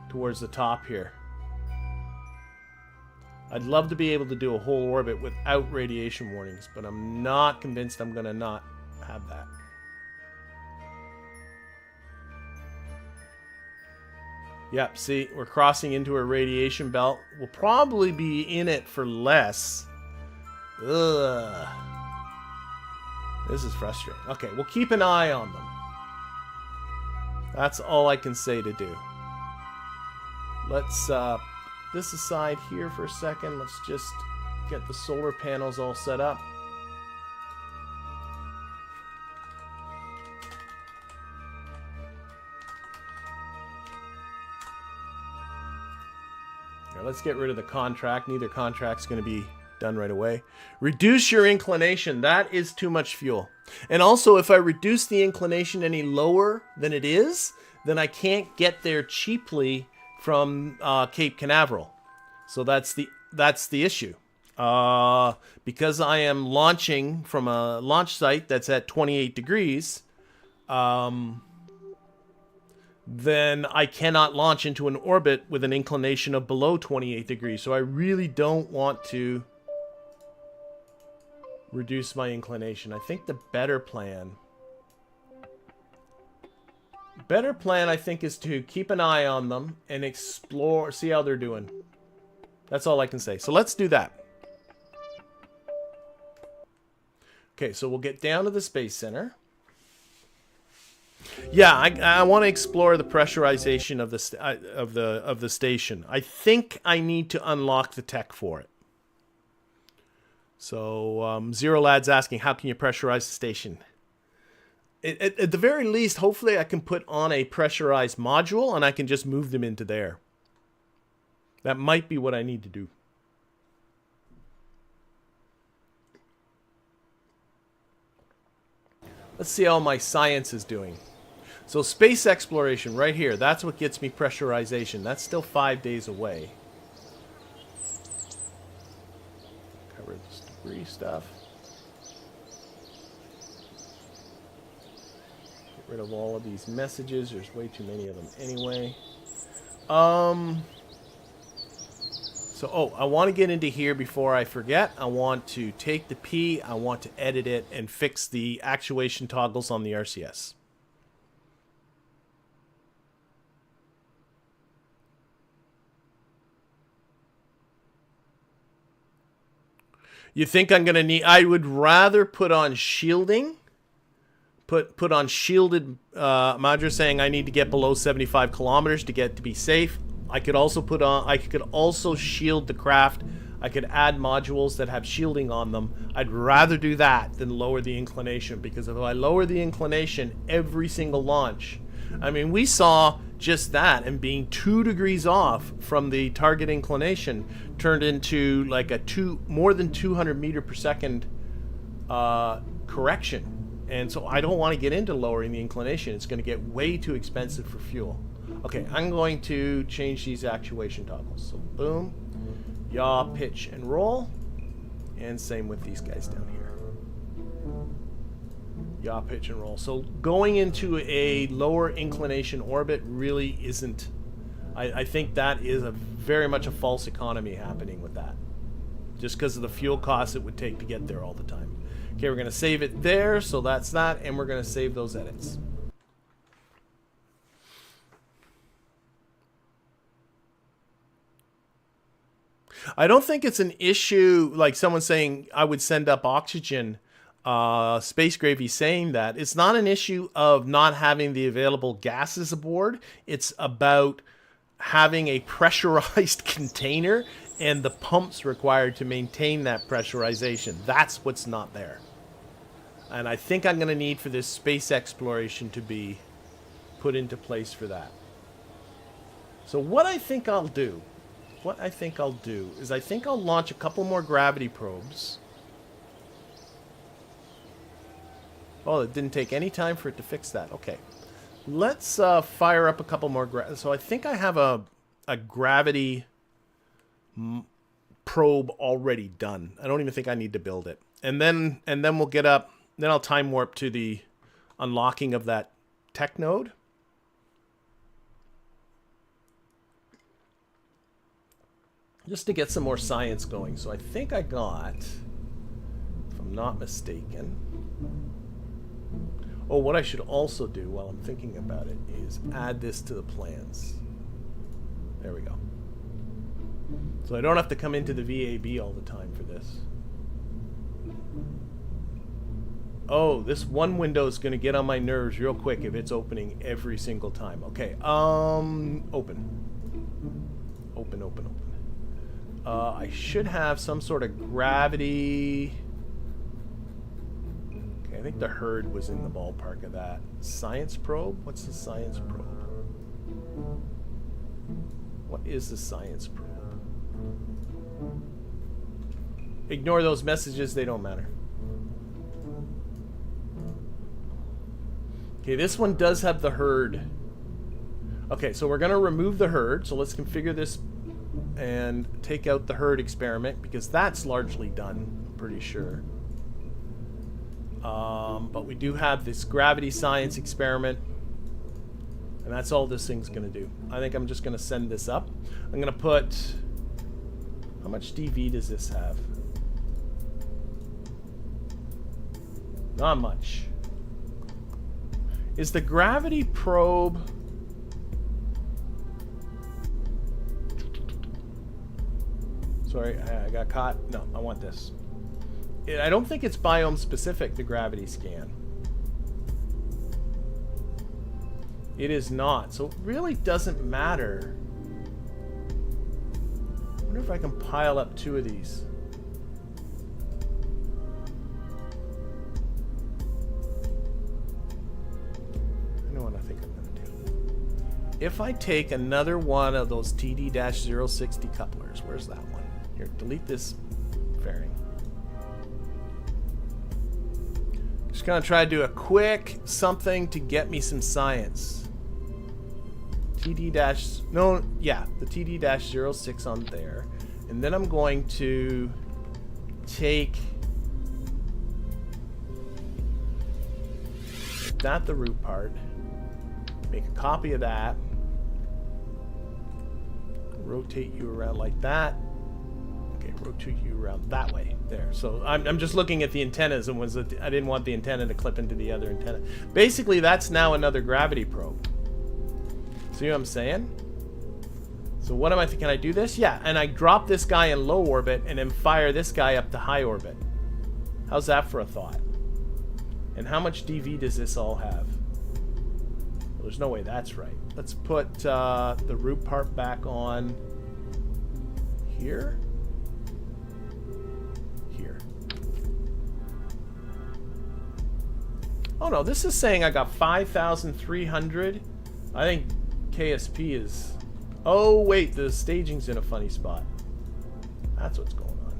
towards the top here. I'd love to be able to do a whole orbit without radiation warnings, but I'm not convinced I'm going to not have that. Yep, see, we're crossing into a radiation belt. We'll probably be in it for less. Ugh. This is frustrating. Okay, we'll keep an eye on them. That's all I can say to do. Let's put this aside here for a second. Let's just get the solar panels all set up. Let's get rid of the contract. Neither contract's going to be done right away. Reduce your inclination. That is too much fuel. And also, if I reduce the inclination any lower than it is, then I can't get there cheaply from Cape Canaveral. So that's the issue. Because I am launching from a launch site that's at 28 degrees, then I cannot launch into an orbit with an inclination of below 28 degrees. So I really don't want to reduce my inclination. I think the better plan, I think, is to keep an eye on them and explore, see how they're doing. That's all I can say. So let's do that. Okay, so we'll get down to the Space Center. Yeah, I want to explore the pressurization of the station. I think I need to unlock the tech for it. So Zero Lad's asking, how can you pressurize the station? At the very least, hopefully I can put on a pressurized module and I can just move them into there. That might be what I need to do. Let's see how my science is doing. So space exploration right here, that's what gets me pressurization. That's still 5 days away. Cover this debris stuff. Get rid of all of these messages. There's way too many of them anyway. So, I want to get into here before I forget. I want to take the P, I want to edit it, and fix the actuation toggles on the RCS. You think I'm going to need... I would rather put on shielding. Put on shielded modules saying I need to get below 75 kilometers to be safe. I could also put on... I could also shield the craft. I could add modules that have shielding on them. I'd rather do that than lower the inclination, because if I lower the inclination every single launch... I mean, we saw just that, and being 2 degrees off from the target inclination turned into like a more than 200 meter per second correction. And so I don't want to get into lowering the inclination. It's going to get way too expensive for fuel. Okay, I'm going to change these actuation toggles. So boom, yaw, pitch, and roll. And same with these guys down here. Yaw, pitch, and roll. So going into a lower inclination orbit really isn't... I think that is very much a false economy happening with that. Just because of the fuel costs it would take to get there all the time. Okay, we're going to save it there, so that's that, and we're going to save those edits. I don't think it's an issue, like someone saying I would send up oxygen... Space Gravy saying that it's not an issue of not having the available gases aboard. It's about having a pressurized container and the pumps required to maintain that pressurization. That's what's not there. And I think I'm going to need for this space exploration to be put into place for that. So what I think I'll do is I think I'll launch a couple more gravity probes. Oh, it didn't take any time for it to fix that. Okay. Let's fire up a couple more. So I think I have a gravity probe already done. I don't even think I need to build it. And then we'll get up. Then I'll time warp to the unlocking of that tech node. Just to get some more science going. So I think I got, if I'm not mistaken. Oh, what I should also do while I'm thinking about it is add this to the plans. There we go. So I don't have to come into the VAB all the time for this. Oh, this one window is going to get on my nerves real quick if it's opening every single time. Okay, open. Open. I should have some sort of gravity. Okay, I think the herd was in the ballpark of that. Science probe? What's the science probe? What is the science probe? Ignore those messages, they don't matter. Okay, this one does have the herd. Okay, so we're going to remove the herd. So let's configure this and take out the herd experiment because that's largely done, I'm pretty sure. But we do have this gravity science experiment. And that's all this thing's going to do. I think I'm just going to send this up. I'm going to put... How much DV does this have? Not much. Is the gravity probe... Sorry, I got caught. No, I want this. I don't think it's biome specific, the gravity scan. It is not, so it really doesn't matter. I wonder if I can pile up 2 of these. I know what I think I'm going to do. If I take another one of those TD-060 decouplers, where's that one? Here, delete this fairing. Just gonna try to do a quick something to get me some science. The TD-06 on there. And then I'm going to take that the root part, make a copy of that, rotate you around like that. Okay, rotate you around that way. There. So I'm just looking at the antennas and I didn't want the antenna to clip into the other antenna. Basically, that's now another gravity probe. See what I'm saying? So what am I thinking? Can I do this? Yeah, and I drop this guy in low orbit and then fire this guy up to high orbit. How's that for a thought? And how much DV does this all have? Well, there's no way that's right. Let's put the root part back on here. Oh no, this is saying I got 5,300. I think KSP is... Oh wait, the staging's in a funny spot. That's what's going on.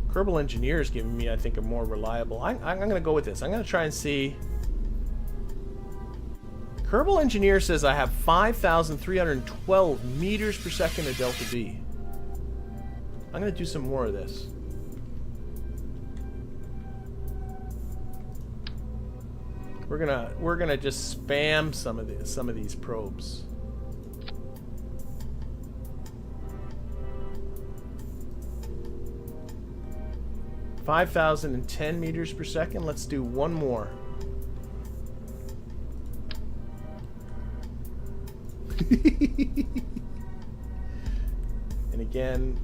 Kerbal Engineer is giving me, I think, a more reliable... I'm going to go with this. I'm going to try and see... Kerbal Engineer says I have 5,312 meters per second of delta V. I'm going to do some more of this. We're gonna just spam some of these probes. (5,010 meters per second). Let's do one more. And again,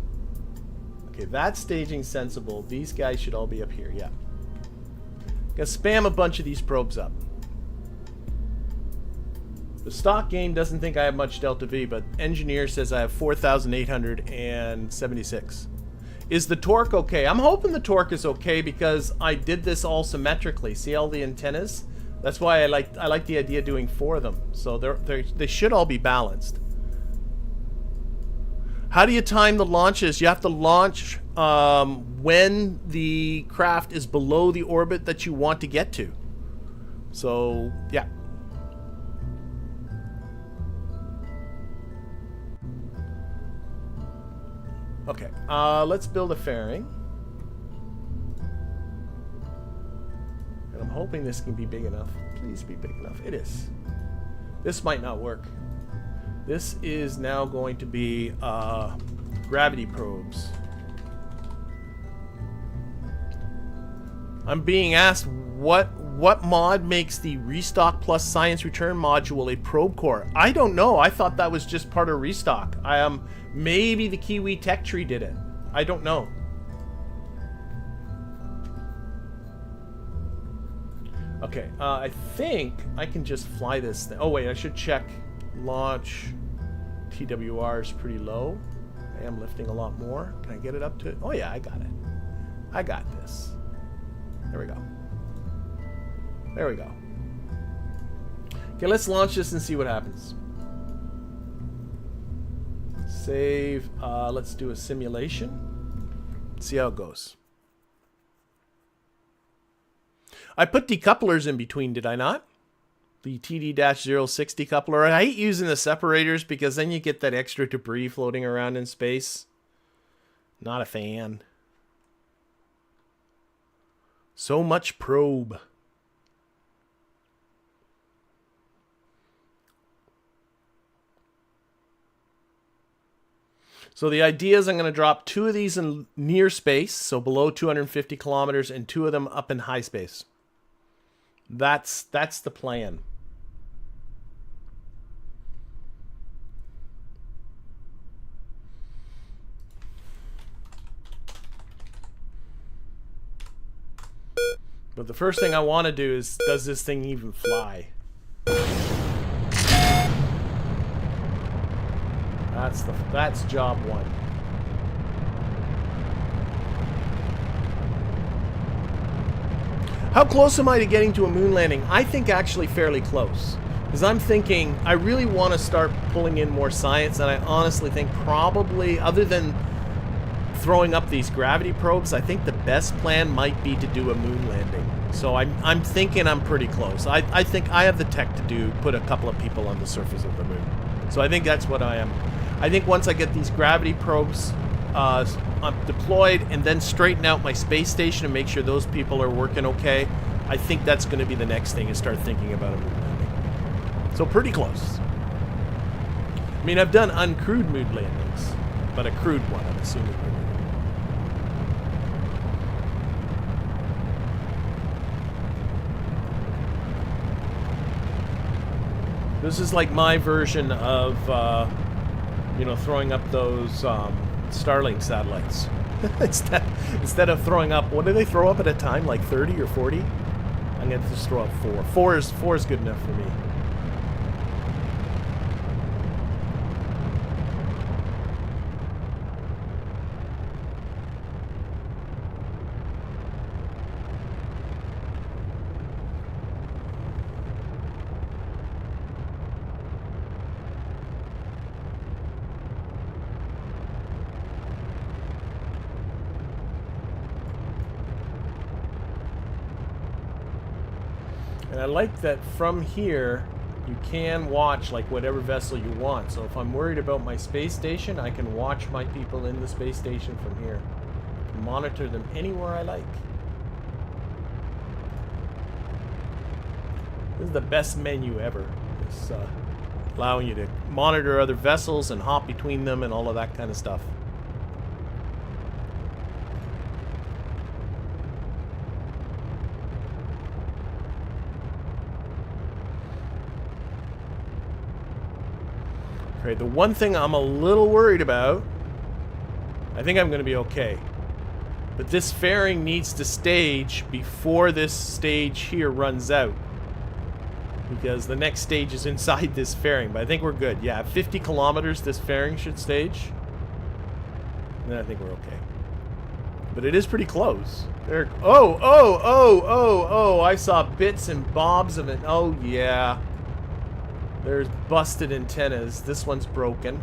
okay, that's staging sensible. These guys should all be up here. Yeah. Gonna spam a bunch of these probes up. The stock game doesn't think I have much delta V, but Engineer says I have 4,876. Is the torque okay? I'm hoping the torque is okay because I did this all symmetrically. See all the antennas? That's why I like the idea of doing 4 of them. So they should all be balanced. How do you time the launches? You have to launch when the craft is below the orbit that you want to get to. So, yeah. Okay, let's build a fairing. And I'm hoping this can be big enough. Please be big enough. It is. This might not work. This is now going to be gravity probes. I'm being asked what mod makes the Restock plus Science Return module a probe core. I don't know. I thought that was just part of Restock. Maybe the Kiwi tech tree did it. I don't know. Okay, I think I can just fly this thing. Oh wait, I should check launch. TWR is pretty low. I am lifting a lot more. Can I get it up to? Oh yeah, I got it. I got this. There we go. There we go. Okay, let's launch this and see what happens. Save. Let's do a simulation. See how it goes. I put decouplers in between, did I not? The TD-06 decoupler. I hate using the separators because then you get that extra debris floating around in space. Not a fan. So much probe. So the idea is I'm going to drop 2 of these in near space, so below 250 kilometers, and 2 of them up in high space. That's the plan. But the first thing I want to do is, does this thing even fly? That's job 1. How close am I to getting to a moon landing? I think actually fairly close. Because I'm thinking I really want to start pulling in more science, and I honestly think probably, other than throwing up these gravity probes, I think the best plan might be to do a moon landing. So I'm thinking I'm pretty close. I think I have the tech to put a couple of people on the surface of the moon. So I think that's what I am. I think once I get these gravity probes deployed and then straighten out my space station and make sure those people are working okay, I think that's going to be the next thing, is start thinking about a moon landing. So pretty close. I mean, I've done uncrewed moon landings, but a crewed one, I'm assuming. This is like my version of, you know, throwing up those Starlink satellites. instead of throwing up, what do they throw up at a time? Like 30 or 40? I'm going to just throw up 4. 4 is good enough for me. And I like that from here, you can watch like whatever vessel you want. So if I'm worried about my space station, I can watch my people in the space station from here. I can monitor them anywhere I like. This is the best menu ever. It's allowing you to monitor other vessels and hop between them and all of that kind of stuff. Okay, the one thing I'm a little worried about, I think I'm going to be okay, but this fairing needs to stage before this stage here runs out, because the next stage is inside this fairing, but I think we're good. Yeah, 50 kilometers this fairing should stage, and then I think we're okay. But it is pretty close. There. Oh! I saw bits and bobs of it. Oh, yeah. There's busted antennas. This one's broken.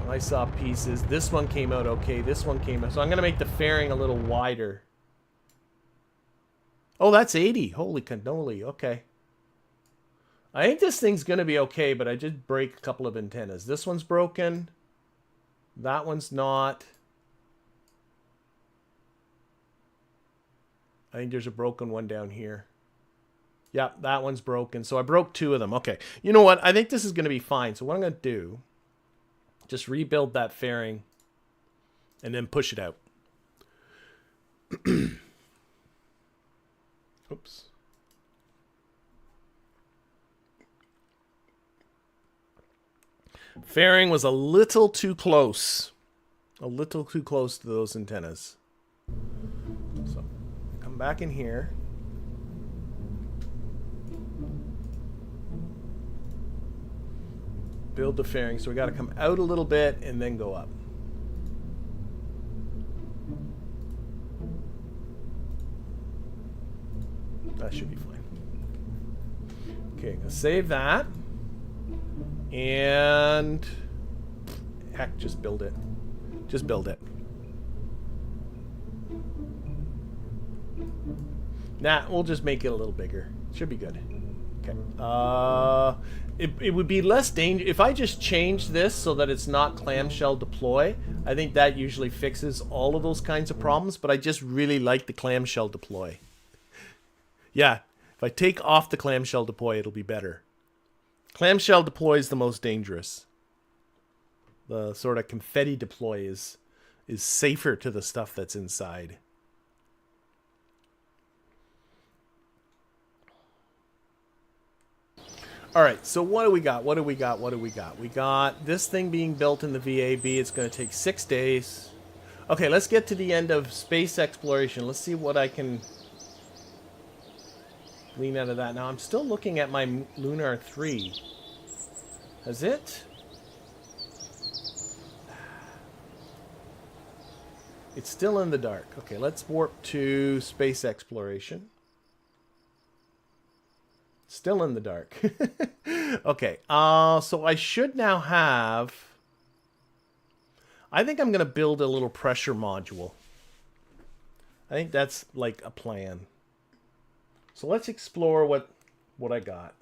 I saw pieces. This one came out okay. This one came out. So I'm going to make the fairing a little wider. Oh, that's 80. Holy cannoli. Okay. I think this thing's going to be okay, but I did break a couple of antennas. This one's broken. That one's not. I think there's a broken one down here. Yeah, that one's broken. So I broke 2 of them. Okay. You know what? I think this is going to be fine. So what I'm going to do, just rebuild that fairing and then push it out. Oops. Fairing was a little too close. A little too close to those antennas. So, come back in here. Build the fairing. So we got to come out a little bit and then go up. That should be fine. Okay, gonna save that. And heck, just build it. Just build it. Nah, we'll just make it a little bigger. Should be good. Okay. It would be less dangerous if I just change this so that it's not clamshell deploy. I think that usually fixes all of those kinds of problems, but I just really like the clamshell deploy. Yeah, if I take off the clamshell deploy, it'll be better. Clamshell deploy is the most dangerous. The sort of confetti deploy is safer to the stuff that's inside. All right, so what do we got? What do we got? What do we got? We got this thing being built in the VAB. It's going to take 6 days. Okay, let's get to the end of space exploration. Let's see what I can glean out of that. Now, I'm still looking at my Lunar 3. Has it? It's still in the dark. Okay, let's warp to space exploration. Still in the dark. Okay, so I should now have... I think I'm going to build a little pressure module. I think that's like a plan. So let's explore what I got.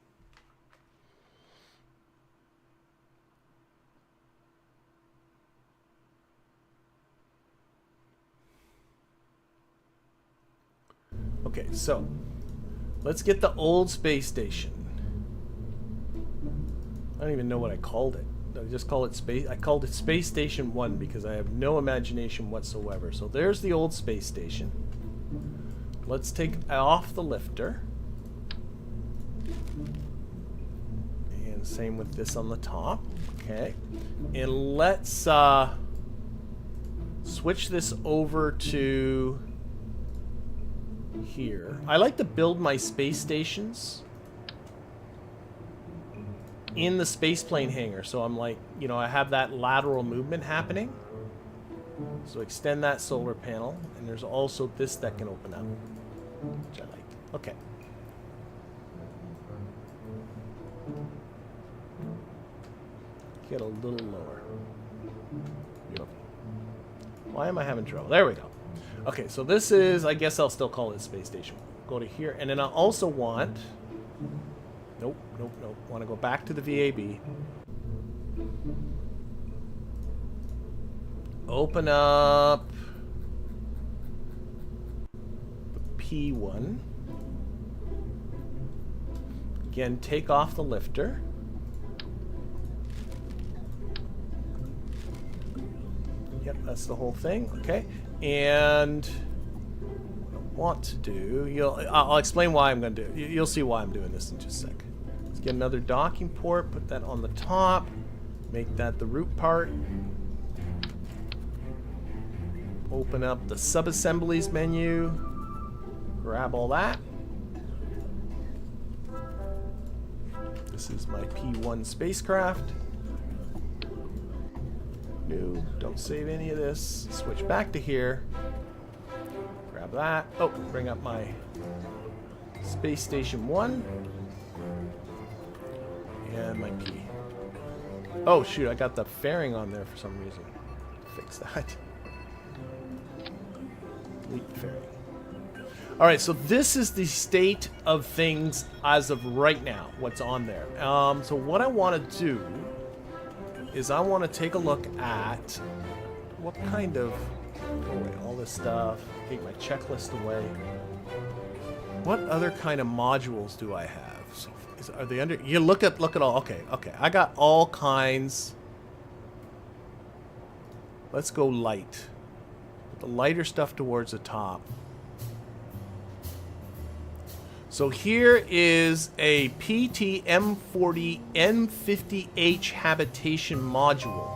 Okay, so let's get the old space station. I don't even know what I called it. I just call it space. I called it Space Station 1 because I have no imagination whatsoever. So there's the old space station. Let's take off the lifter. And same with this on the top. Okay. And let's switch this over to here. I like to build my space stations in the spaceplane hangar. So I'm like, you know, I have that lateral movement happening. So extend that solar panel. And there's also this that can open up, which I like. Okay. Get a little lower. Beautiful. Why am I having trouble? There we go. Okay, so this is, I guess I'll still call it space station. Go to here, and then I also want... Nope. Want to go back to the VAB. Open up the P1. Again, take off the lifter. Yep, that's the whole thing. Okay, and what I want to do, I'll explain why I'm going to do it. You'll see why I'm doing this in just a sec. Let's get another docking port, put that on the top, make that the root part. Open up the sub-assemblies menu, grab all that. This is my P1 spacecraft. No, don't save any of this. Switch back to here. Grab that. Oh, bring up my Space Station 1. And my key. Oh, shoot, I got the fairing on there for some reason. Fix that. Delete the fairing. Alright, so this is the state of things as of right now, what's on there. So what I want to do is I want to take a look at what kind of... Throw away all this stuff. Take my checklist away. What other kind of modules do I have? So are they under... You look at all. Okay. I got all kinds. Let's go light. Put the lighter stuff towards the top. So here is a PT-M40 M50H habitation module.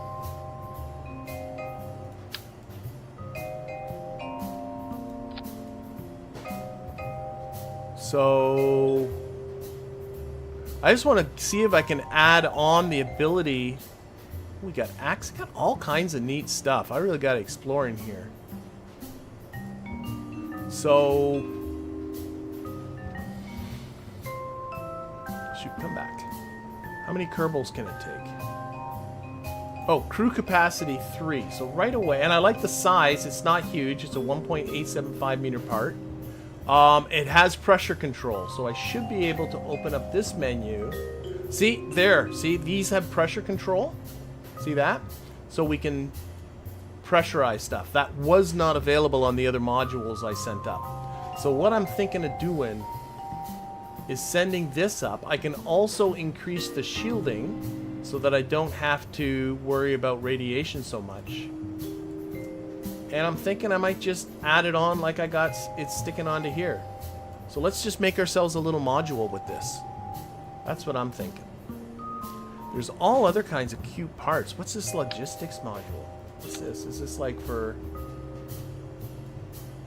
So I just want to see if I can add on the ability. We got all kinds of neat stuff. I really got to explore in here. So shoot, come back. How many Kerbals can it take? Oh, crew capacity 3. So right away, and I like the size. It's not huge. It's a 1.875 meter part. It has pressure control, so I should be able to open up this menu. See, there. See, these have pressure control. See that? So we can pressurize stuff. That was not available on the other modules I sent up. So what I'm thinking of doing is sending this up. I can also increase the shielding so that I don't have to worry about radiation so much. And I'm thinking I might just add it on like I got it sticking onto here. So let's just make ourselves a little module with this. That's what I'm thinking. There's all other kinds of cute parts. What's this logistics module? What's this? Is this like for...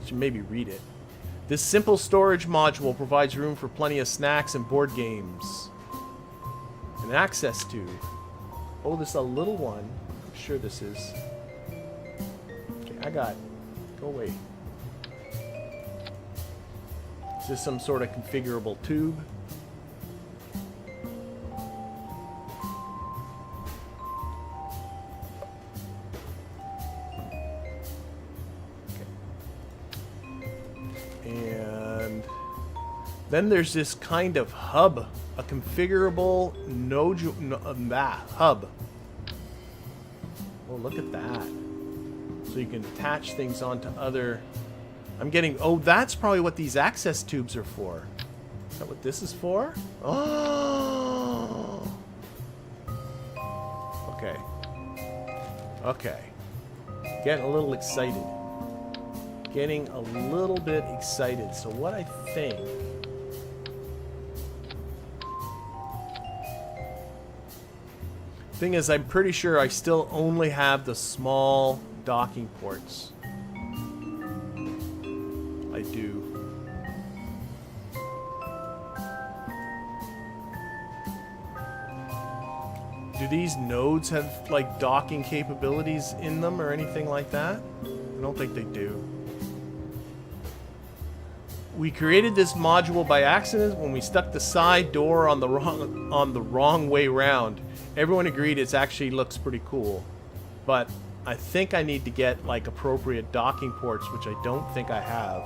I should maybe read it. This simple storage module provides room for plenty of snacks and board games. An access tube. Oh, this is a little one. I'm sure this is... I got... Go away. Is this some sort of configurable tube? Okay. And then there's this kind of hub. A configurable hub. Oh, look at that. So you can attach things onto other... I'm getting... Oh, that's probably what these access tubes are for. Is that what this is for? Oh! Okay. Okay. Getting a little excited. Getting a little bit excited. So what I think... Thing is, I'm pretty sure I still only have the small... docking ports. I do. Do these nodes have like docking capabilities in them or anything like that? I don't think they do. We created this module by accident when we stuck the side door on the wrong way round. Everyone agreed it actually looks pretty cool, but I think I need to get like appropriate docking ports, which I don't think I have.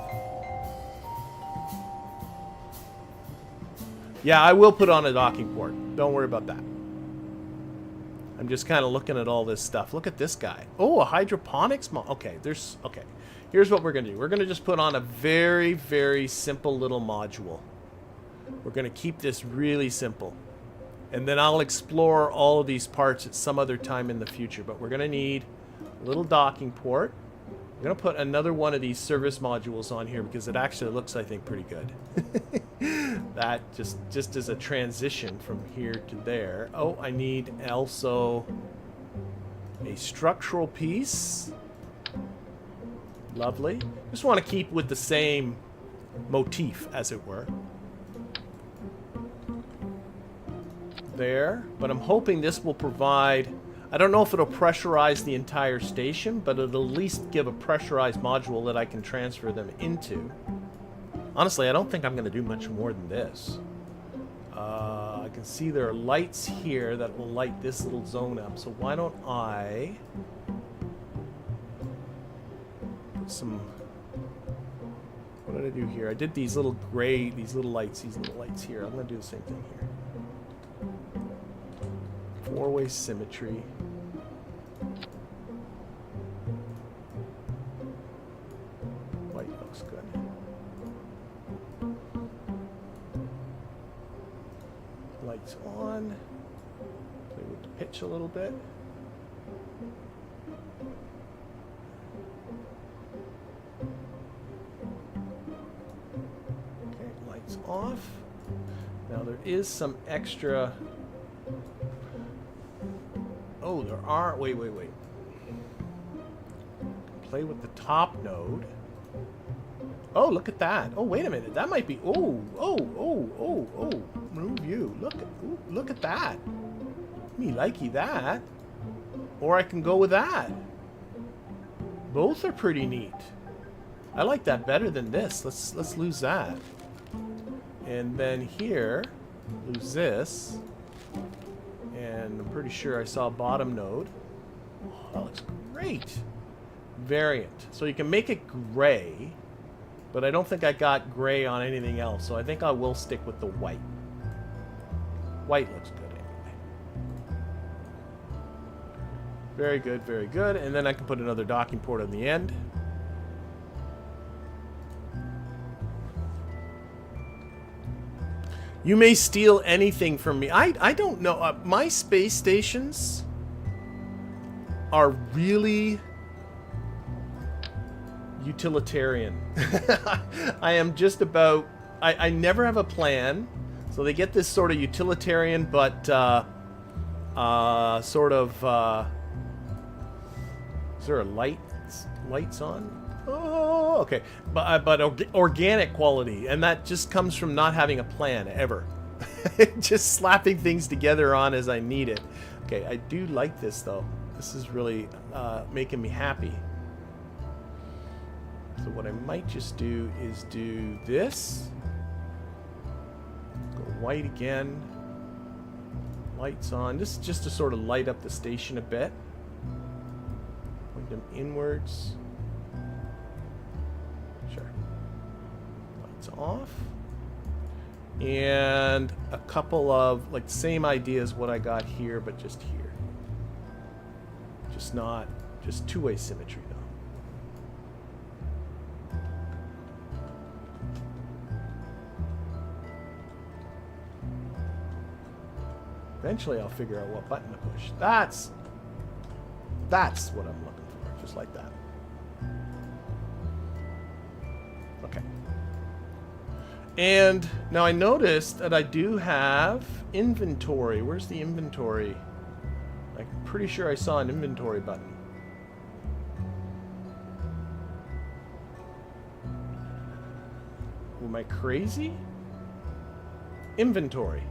Yeah, I will put on a docking port. Don't worry about that. I'm just kind of looking at all this stuff. Look at this guy. Oh, a hydroponics okay, okay. Here's what we're going to do. We're going to just put on a very, very simple little module. We're going to keep this really simple. And then I'll explore all of these parts at some other time in the future. But we're going to need a little docking port. I'm going to put another one of these service modules on here because it actually looks, I think, pretty good. That just as a transition from here to there. Oh, I need also a structural piece. Lovely. Just want to keep with the same motif, as it were. There. But I'm hoping this will provide... I don't know if it'll pressurize the entire station, but it'll at least give a pressurized module that I can transfer them into. Honestly, I don't think I'm going to do much more than this. I can see there are lights here that will light this little zone up. So why don't I put some... What did I do here? I did these little gray, these little lights here. I'm going to do the same thing here. Four-way symmetry. White looks good. Lights on. Play with the pitch a little bit. Okay, lights off. Now there is some extra... Oh, there are... Wait. Play with the top node. Oh, look at that. Oh, wait a minute. That might be... Oh. Remove you. Look at that. Me likey that. Or I can go with that. Both are pretty neat. I like that better than this. Let's lose that. And then here, lose this. And I'm pretty sure I saw bottom node. Oh, that looks great. Variant. So you can make it gray, but I don't think I got gray on anything else, so I think I will stick with the white. White looks good anyway. Very good, very good. And then I can put another docking port on the end. You may steal anything from me. I don't know. My space stations are really utilitarian. I am just about... I never have a plan. So they get this sort of utilitarian, but sort of... is there a lights on? Oh, okay. But organic quality, and that just comes from not having a plan ever. Just slapping things together on as I need it. Okay, I do like this though. This is really making me happy. So what I might just do is do this. Go white again. Lights on. This is just to sort of light up the station a bit. Point them inwards. Sure. Lights off. And a couple of, like, same idea as what I got here, but just here. Just two-way symmetry, though. Eventually I'll figure out what button to push. That's what I'm looking for, just like that. Okay. And now I noticed that I do have inventory. Where's the inventory? I'm pretty sure I saw an inventory button. Am I crazy? Inventory.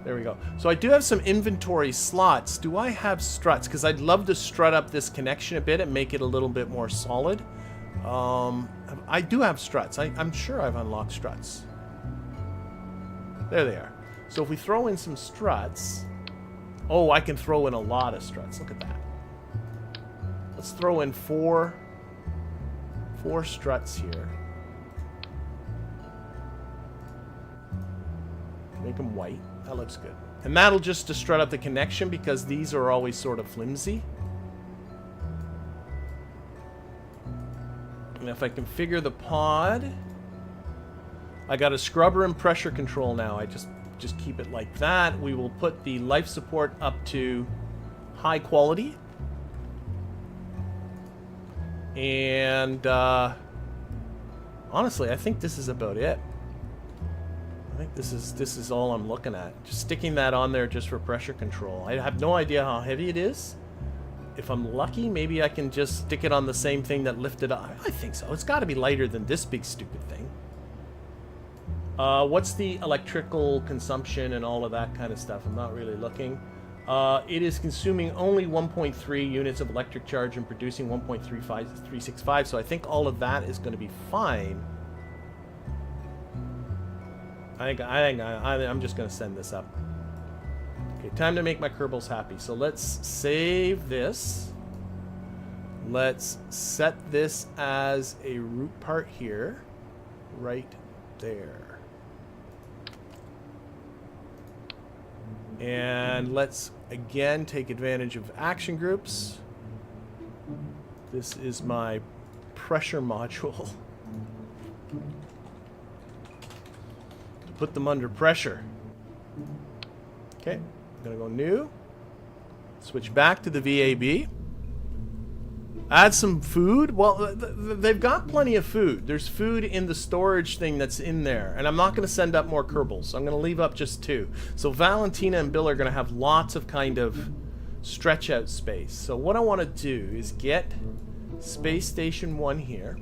There we go. So I do have some inventory slots. Do I have struts? Because I'd love to strut up this connection a bit and make it a little bit more solid. I do have struts. I'm sure I've unlocked struts. There they are. So if we throw in some struts... Oh, I can throw in a lot of struts. Look at that. Let's throw in four struts here. Make them white. That looks good. And that'll just to strut up the connection because these are always sort of flimsy. And if I configure the pod, I got a scrubber and pressure control now. I just keep it like that. We will put the life support up to high quality. And honestly, I think this is about it. I think this is all I'm looking at. Just sticking that on there just for pressure control. I have no idea how heavy it is. If I'm lucky, maybe I can just stick it on the same thing that lifted up. I think so. It's got to be lighter than this big stupid thing. What's the electrical consumption and all of that kind of stuff? I'm not really looking. It is consuming only 1.3 units of electric charge and producing 1.365, so I think all of that is going to be fine. I'm just going to send this up. Okay, time to make my Kerbals happy. So let's save this. Let's set this as a root part here, right there. And let's again take advantage of action groups. This is my pressure module. Put them under pressure. Okay, I'm gonna go new. Switch back to the VAB. Add some food. Well, they've got plenty of food. There's food in the storage thing that's in there. And I'm not going to send up more Kerbals. I'm going to leave up just 2. So Valentina and Bill are going to have lots of kind of stretch out space. So what I want to do is get Space Station 1 here.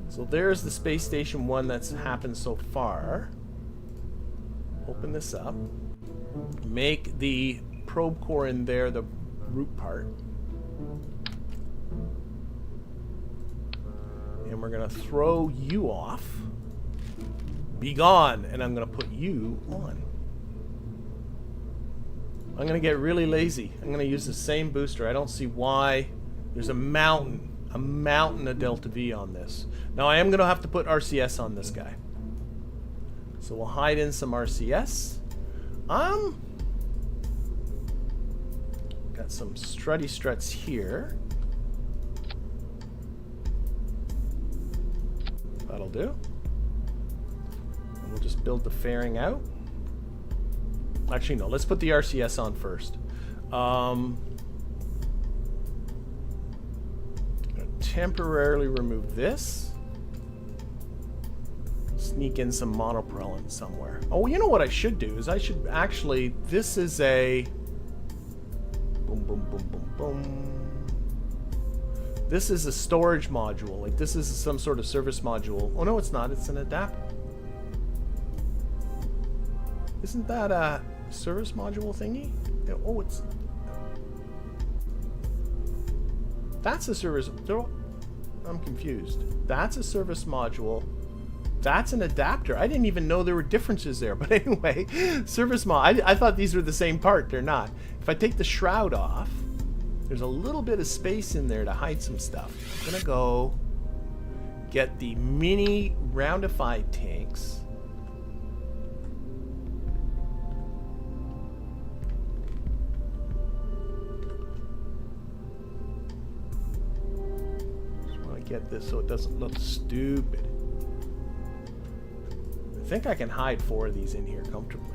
So there's the Space Station 1 that's happened so far. Open this up. Make the probe core in there the root part. And we're going to throw you off. Be gone. And I'm going to put you on. I'm going to get really lazy. I'm going to use the same booster. I don't see why. There's a mountain of delta V on this. Now I am going to have to put RCS on this guy. So we'll hide in some RCS. Got some strutty struts here. That'll do. And we'll just build the fairing out. Actually, no. Let's put the RCS on first. Temporarily remove this. Sneak in some monopropellant somewhere. Oh, you know what I should do is I should actually. This is a. Boom, boom, boom, boom, boom. This is a storage module. Like, this is some sort of service module. Oh, no, it's not. It's an adapter. Isn't that a service module thingy? Oh, it's... That's a service... I'm confused. That's a service module. That's an adapter. I didn't even know there were differences there. But anyway, service mod... I thought these were the same part. They're not. If I take the shroud off... There's a little bit of space in there to hide some stuff. I'm gonna go get the mini roundified tanks. Just want to get this so it doesn't look stupid. I think I can hide 4 of these in here comfortably.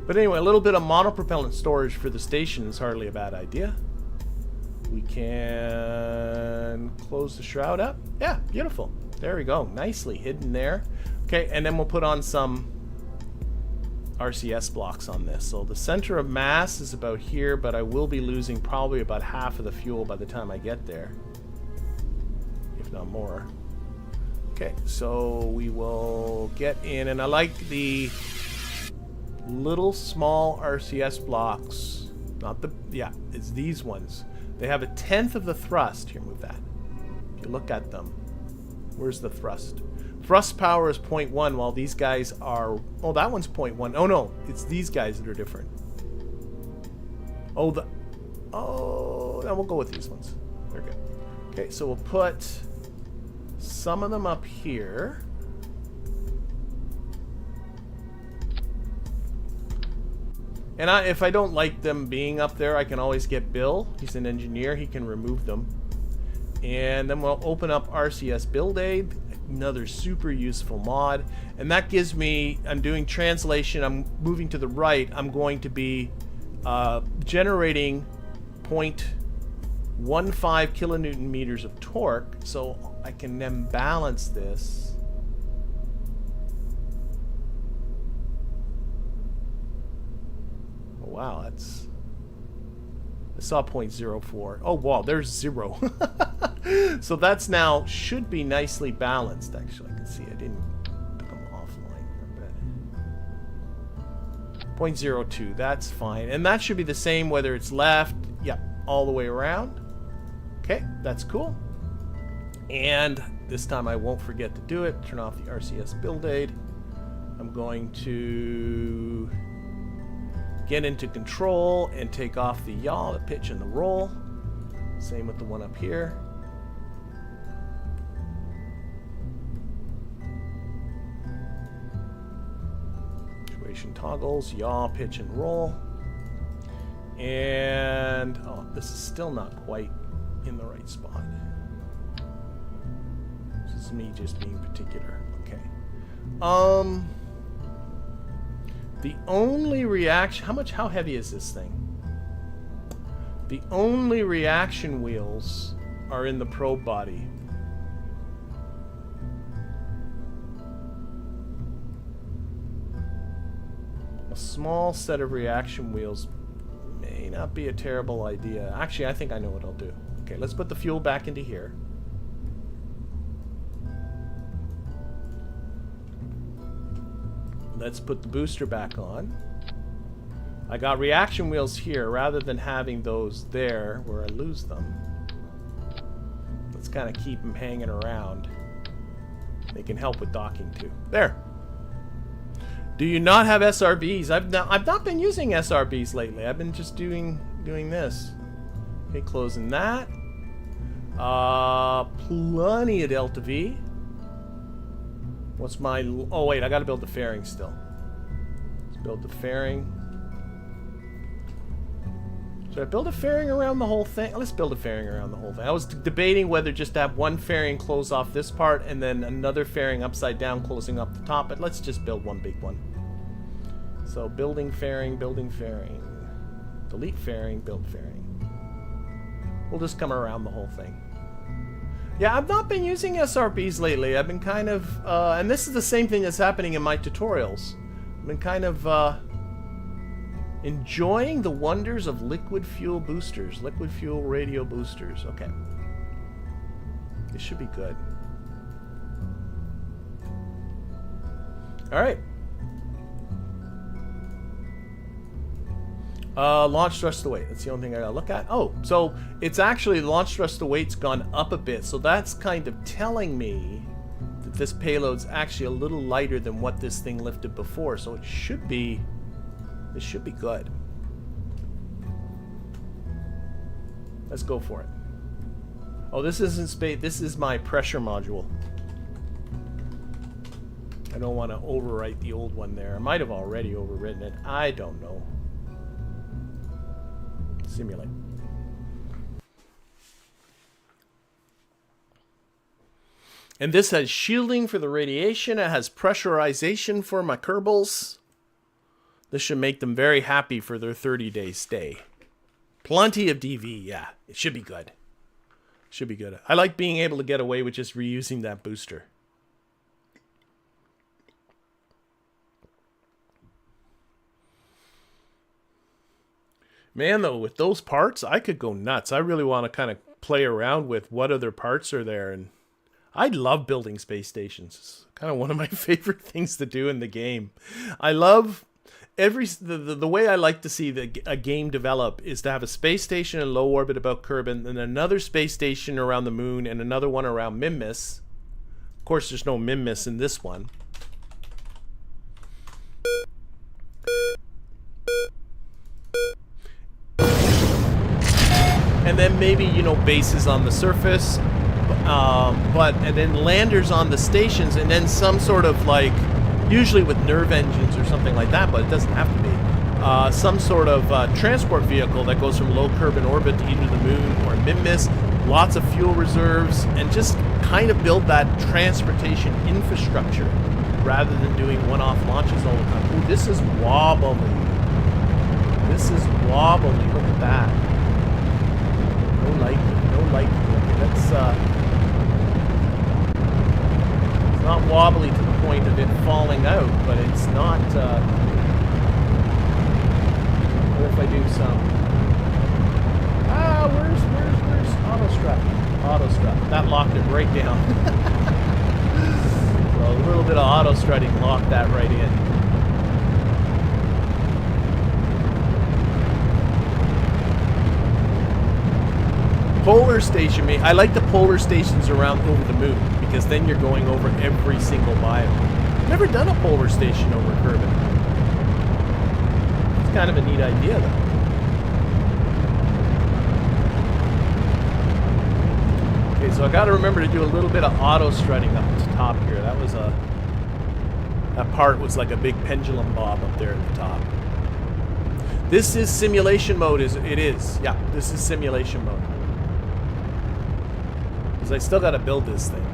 But anyway, a little bit of monopropellant storage for the station is hardly a bad idea. We can close the shroud up. Yeah, beautiful. There we go. Nicely hidden there. Okay, and then we'll put on some RCS blocks on this. So the center of mass is about here, but I will be losing probably about half of the fuel by the time I get there. If not more. Okay, so we will get in, and I like the little small RCS blocks. Not the, yeah, it's these ones. They have 1/10 of the thrust. Here, move that. If you look at them, where's the thrust? Thrust power is 0.1, while these guys are, oh, that one's 0.1. Oh no, it's these guys that are different. Oh, now we'll go with these ones. They're good. Okay, so we'll put some of them up here. And if I don't like them being up there, I can always get Bill. He's an engineer. He can remove them. And then we'll open up RCS Build Aid, another super useful mod. And that gives me, I'm doing translation. I'm moving to the right. I'm going to be generating 0.15 kilonewton meters of torque. So I can then balance this. wow, that's... I saw 0.04. Oh, wow, there's 0. So that's now, should be nicely balanced, actually. I can see I didn't took them offline for a bit. 0.02, that's fine. And that should be the same whether it's left, yep, all the way around. Okay, that's cool. And this time I won't forget to do it. Turn off the RCS build aid. I'm going to get into control and take off the yaw, the pitch, and the roll. Same with the one up here. Situation toggles, yaw, pitch, and roll. And, oh, this is still not quite in the right spot. This is me just being particular. Okay. The only reaction... How heavy is this thing? The only reaction wheels are in the probe body. A small set of reaction wheels may not be a terrible idea. Actually, I think I know what I'll do. Okay, let's put the fuel back into here. Let's put the booster back on. I got reaction wheels here rather than having those there where I lose them. Let's kind of keep them hanging around. They can help with docking too. There. Do you not have SRBs? I've not been using SRBs lately. I've been just doing this. Okay, closing that. Plenty of Delta V. What's my... Oh, wait, I gotta build the fairing still. Let's build the fairing. Should I build a fairing around the whole thing? Let's build a fairing around the whole thing. I was debating whether just to have one fairing close off this part and then another fairing upside down closing up the top, but let's just build one big one. So, building fairing, building fairing. Delete fairing, build fairing. We'll just come around the whole thing. Yeah, I've not been using SRBs lately. I've been kind of, and this is the same thing that's happening in my tutorials. I've been kind of enjoying the wonders of liquid fuel boosters, liquid fuel radio boosters. Okay. This should be good. All right. Launch thrust to weight. That's the only thing I gotta look at. Oh, so it's actually launch thrust to weight's gone up a bit. So that's kind of telling me that this payload's actually a little lighter than what this thing lifted before. So it should be, this should be good. Let's go for it. Oh, this isn't space. This is my pressure module. I don't want to overwrite the old one there. I might have already overwritten it. I don't know. Simulate. And this has shielding for the radiation. It has pressurization for my Kerbals. This should make them very happy for their 30-day stay. Plenty of DV, yeah. It should be good. Should be good. I like being able to get away with just reusing that booster. Man, though, with those parts, I could go nuts. I really want to kind of play around with what other parts are there. And I love building space stations. It's kind of one of my favorite things to do in the game. I love the way I like to see a game develop is to have a space station in low orbit about Kerbin, and another space station around the moon, and another one around Minmus. Of course, there's no Minmus in this one. And then maybe, you know, bases on the surface, and then landers on the stations, and then some sort of like, usually with nerve engines or something like that, but it doesn't have to be, some sort of transport vehicle that goes from low Kerbin orbit to either the moon or Minmus, lots of fuel reserves, and just kind of build that transportation infrastructure rather than doing one-off launches all the time. Ooh, this is wobbly. This is wobbly. Look at that. No liking, no liking. Okay, that's, it's not wobbly to the point of it falling out, but it's not, oh if I do some... where's AutoStrut? AutoStrut. That locked it right down. So a little bit of AutoStrutting locked that right in. Polar station, I like the polar stations around over the moon, because then you're going over every single biome. Never done a polar station over Kerbin. It's kind of a neat idea, though. Okay, so I got to remember to do a little bit of auto strutting up at the top here. That was that part was like a big pendulum bob up there at the top. This is simulation mode, it is. Yeah, this is simulation mode. I still got to build this thing.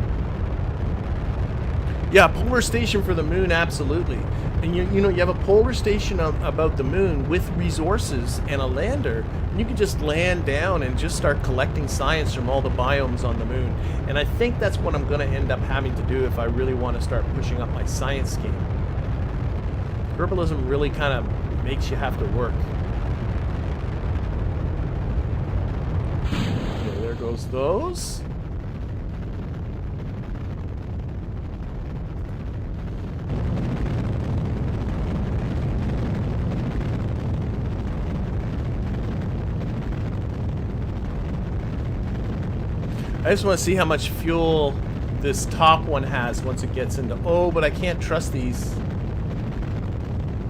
Yeah, polar station for the moon, absolutely. And you know, you have a polar station about the moon with resources and a lander, and you can just land down and just start collecting science from all the biomes on the moon. And I think that's what I'm going to end up having to do if I really want to start pushing up my science game. Kerbalism really kind of makes you have to work. Okay, there goes those. I just want to see how much fuel this top one has once it gets into... Oh, but I can't trust these.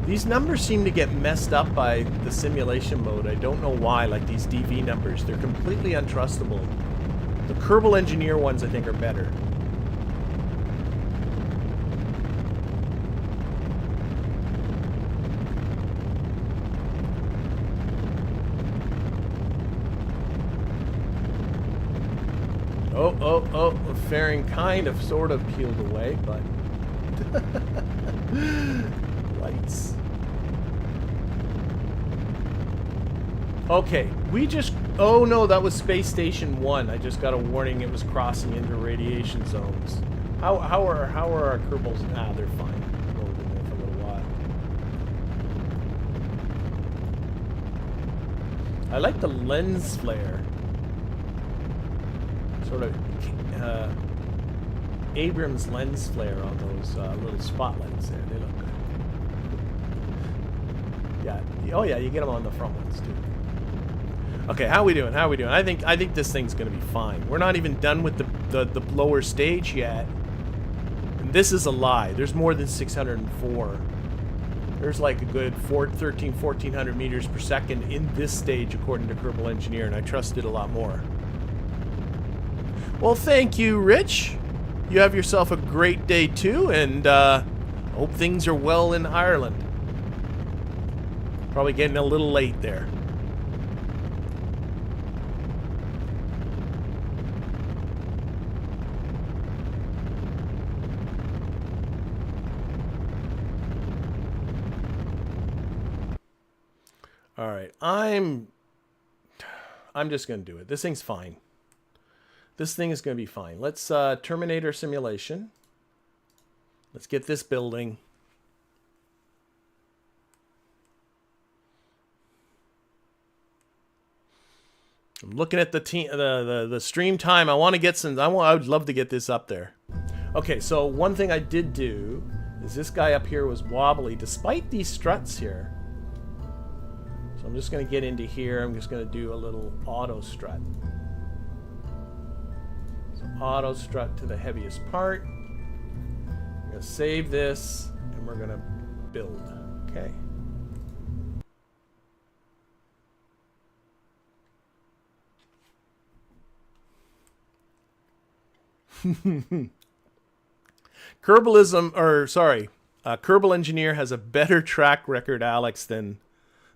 These numbers seem to get messed up by the simulation mode. I don't know why, like these DV numbers. They're completely untrustable. The Kerbal Engineer ones, I think, are better. Oh, the fairing kind of sort of peeled away, but... Lights. Okay, we just... Oh no, that was Space Station 1. I just got a warning it was crossing into radiation zones. How are our Kerbals? Ah, they're fine. We'll be there for a little while. I like the lens flare. Sort of Abrams lens flare on those little spotlights there. They look good. Yeah. Oh yeah, you get them on the front ones too. Okay, how we doing? How we doing? I think this thing's gonna be fine. We're not even done with the lower stage yet. And this is a lie. There's more than 604. There's like a good 1,400 meters per second in this stage according to Kerbal Engineer, and I trust it a lot more. Well, thank you, Rich. You have yourself a great day, too, and hope things are well in Ireland. Probably getting a little late there. All right, I'm just going to do it. This thing's fine. This thing is going to be fine. Let's terminate our simulation. Let's get this building. I'm looking at the stream time. I want to get some. I would love to get this up there. Okay, so one thing I did do is this guy up here was wobbly despite these struts here. So I'm just going to get into here. I'm just going to do a little auto strut. Auto strut to the heaviest part. I'm going to save this and we're going to build. Okay. Kerbal Engineer has a better track record, Alex, than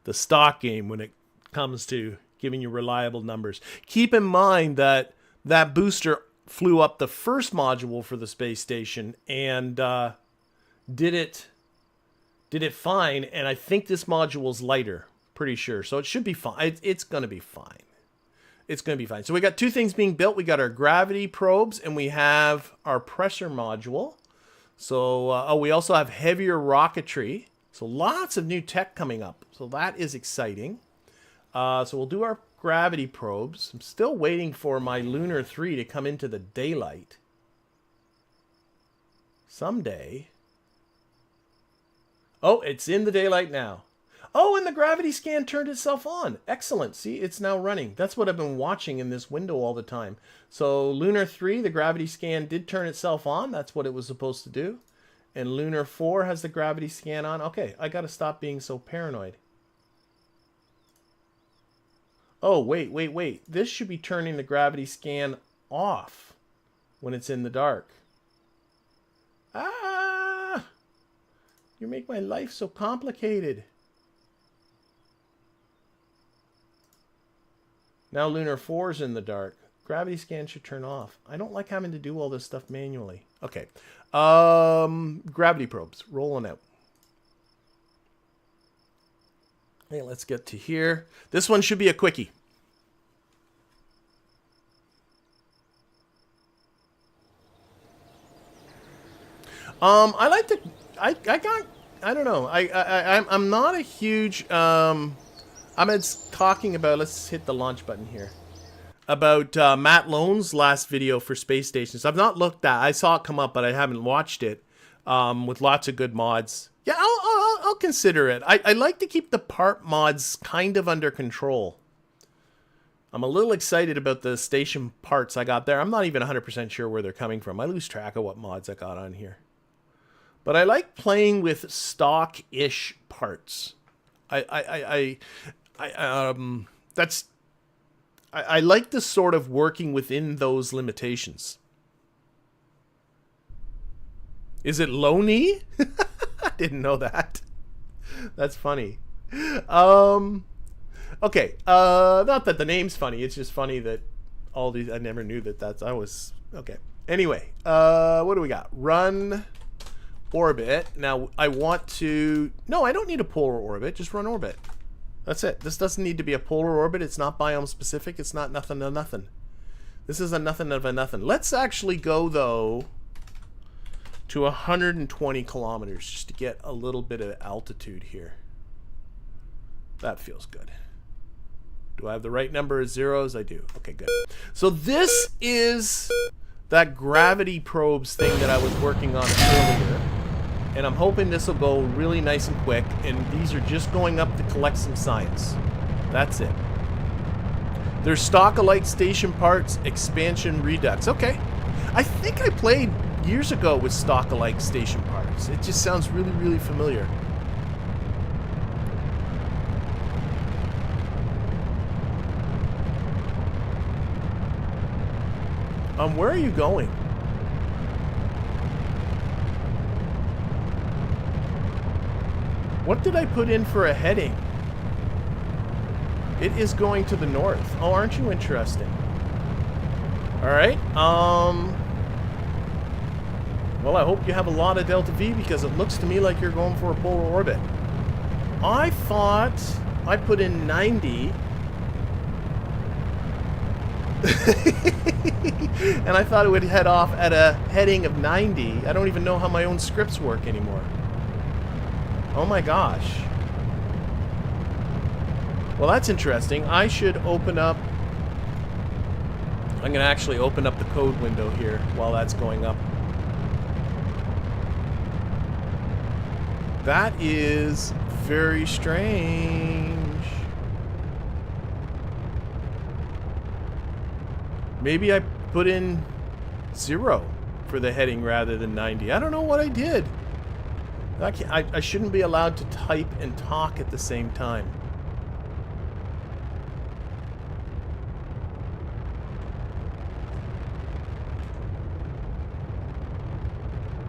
the stock game when it comes to giving you reliable numbers. Keep in mind that that booster flew up the first module for the space station and did it fine, and I think this module's lighter, pretty sure, so it should be fine. It's gonna be fine. It's gonna be fine. So we got two things being built. We got our gravity probes and we have our pressure module. So we also have heavier rocketry. So lots of new tech coming up. So that is exciting. So we'll do our gravity probes. I'm still waiting for my Lunar 3 to come into the daylight. Someday. Oh, it's in the daylight now. Oh, and the gravity scan turned itself on. Excellent. See, it's now running. That's what I've been watching in this window all the time. So Lunar 3, the gravity scan did turn itself on. That's what it was supposed to do. And Lunar 4 has the gravity scan on. Okay, I got to stop being so paranoid. Oh, wait. This should be turning the gravity scan off when it's in the dark. Ah! You make my life so complicated. Now Lunar 4 is in the dark. Gravity scan should turn off. I don't like having to do all this stuff manually. Okay. Gravity probes. Rolling out. Okay, let's get to here. This one should be a quickie. I like to... I don't know. I'm not a huge... I'm talking about... Let's hit the launch button here. About Matt Lone's last video for Space Stations. I've not looked at. I saw it come up, but I haven't watched it. With lots of good mods. Yeah, I'll consider it. I like to keep the part mods kind of under control. I'm a little excited about the station parts I got there. I'm not even 100% sure where they're coming from. I lose track of what mods I got on here. But I like playing with stock-ish parts. I like the sort of working within those limitations. Is it Loney? I didn't know that. That's funny. Okay. Not that the name's funny. It's just funny that all these... I never knew that I was... Okay. Anyway. What do we got? Run orbit. Now, I want to... No, I don't need a polar orbit. Just run orbit. That's it. This doesn't need to be a polar orbit. It's not biome specific. It's not nothing to nothing. This is a nothing of a nothing. Let's actually go, though, to 120 kilometers just to get a little bit of altitude here. That feels good. Do I have the right number of zeros? I do. Okay, good. So this is that gravity probes thing that I was working on earlier. And I'm hoping this will go really nice and quick. And these are just going up to collect some science. That's it. There's stock-alike station parts, expansion, redux. Okay. I think I played years ago with stock-alike station parts. It just sounds really, really familiar. Where are you going? What did I put in for a heading? It is going to the north. Oh, aren't you interesting? Alright, well, I hope you have a lot of Delta V because it looks to me like you're going for a polar orbit. I thought I put in 90. And I thought it would head off at a heading of 90. I don't even know how my own scripts work anymore. Oh my gosh. Well, that's interesting. I should open up... I'm going to actually open up the code window here while that's going up. That is very strange. Maybe I put in 0 for the heading rather than 90. I don't know what I did. I shouldn't be allowed to type and talk at the same time.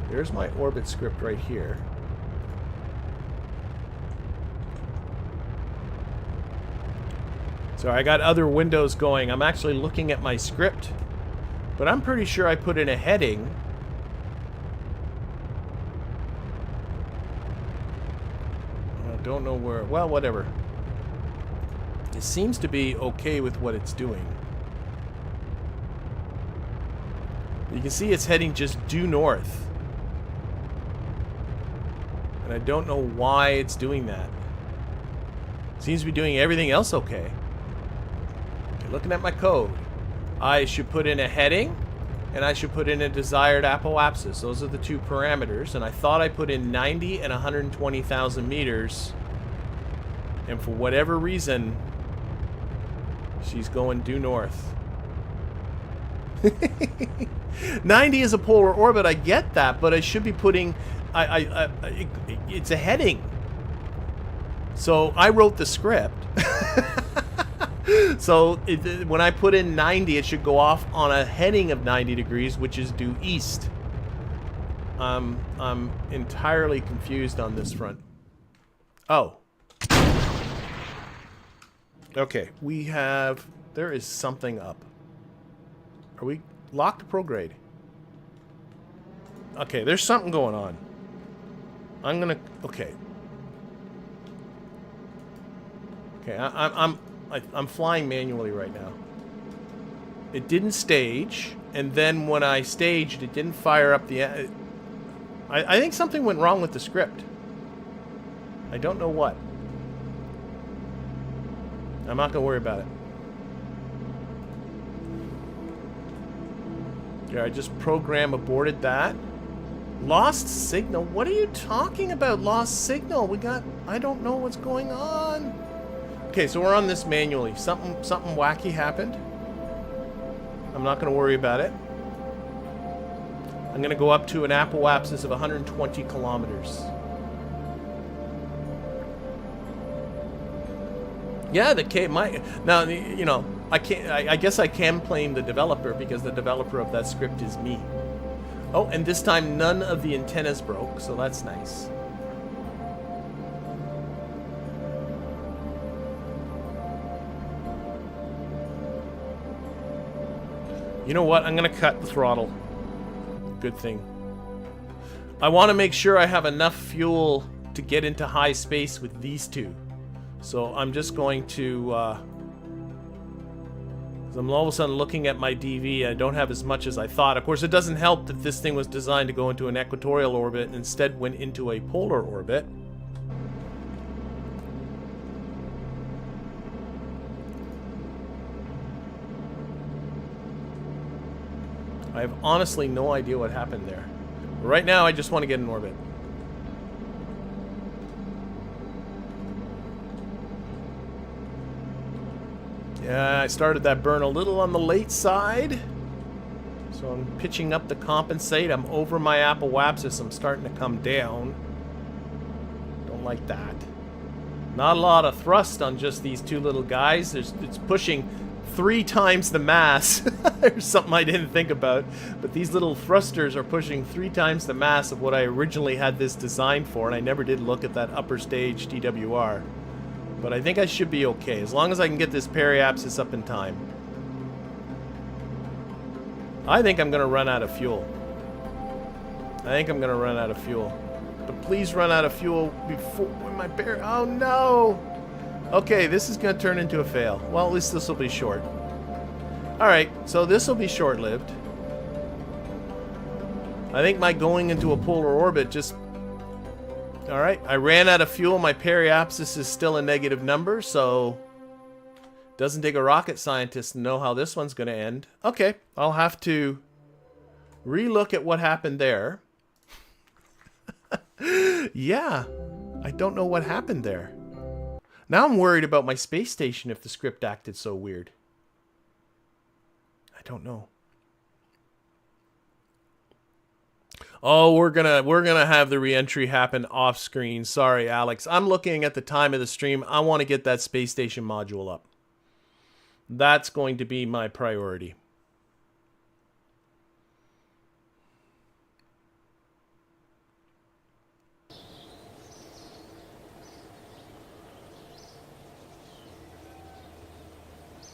There's my orbit script right here. So I got other windows going. I'm actually looking at my script, but I'm pretty sure I put in a heading. I don't know where. Well, whatever. It seems to be okay with what it's doing. You can see it's heading just due north. And I don't know why it's doing that. Seems to be doing everything else okay. Looking at my code, I should put in a heading, and I should put in a desired apoapsis. Those are the two parameters, and I thought I put in 90 and 120,000 meters, and for whatever reason, she's going due north. 90 is a polar orbit, I get that, but I should be putting, it's a heading. So I wrote the script. So when I put in 90, it should go off on a heading of 90 degrees, which is due east. I'm entirely confused on this front. Oh. Okay, there is something up. Are we locked to prograde? Okay, there's something going on. Okay. Okay, I'm flying manually right now. It didn't stage, and then when I staged, it didn't fire up the... I think something went wrong with the script. I don't know what. I'm not going to worry about it. Yeah, I just program aborted that. Lost signal? What are you talking about? Lost signal? I don't know what's going on. Okay, so we're on this manually. Something wacky happened. I'm not going to worry about it. I'm going to go up to an apoapsis of 120 kilometers. Yeah, now, you know, I guess I can blame the developer, because the developer of that script is me. Oh, and this time none of the antennas broke, so that's nice. You know what? I'm going to cut the throttle. Good thing. I want to make sure I have enough fuel to get into high space with these two. So I'm just going to... I'm all of a sudden looking at my DV. I don't have as much as I thought. Of course, it doesn't help that this thing was designed to go into an equatorial orbit and instead went into a polar orbit. I have honestly no idea what happened there. But right now, I just want to get in orbit. Yeah, I started that burn a little on the late side. So I'm pitching up to compensate. I'm over my apoapsis. I'm starting to come down. Don't like that. Not a lot of thrust on just these two little guys. It's pushing 3 times the mass. There's something I didn't think about. But these little thrusters are pushing 3 times the mass of what I originally had this designed for. And I never did look at that upper stage DWR. But I think I should be okay, as long as I can get this periapsis up in time. I think I'm going to run out of fuel. But please run out of fuel before my oh no! Okay, this is going to turn into a fail. Well, at least this will be short. Alright, so this will be short-lived. I think my going into a polar orbit just... Alright, I ran out of fuel. My periapsis is still a negative number, so... Doesn't take a rocket scientist to know how this one's going to end. Okay, I'll have to relook at what happened there. Yeah, I don't know what happened there. Now I'm worried about my space station if the script acted so weird. I don't know. Oh, we're gonna have the re-entry happen off screen. Sorry, Alex. I'm looking at the time of the stream. I want to get that space station module up. That's going to be my priority.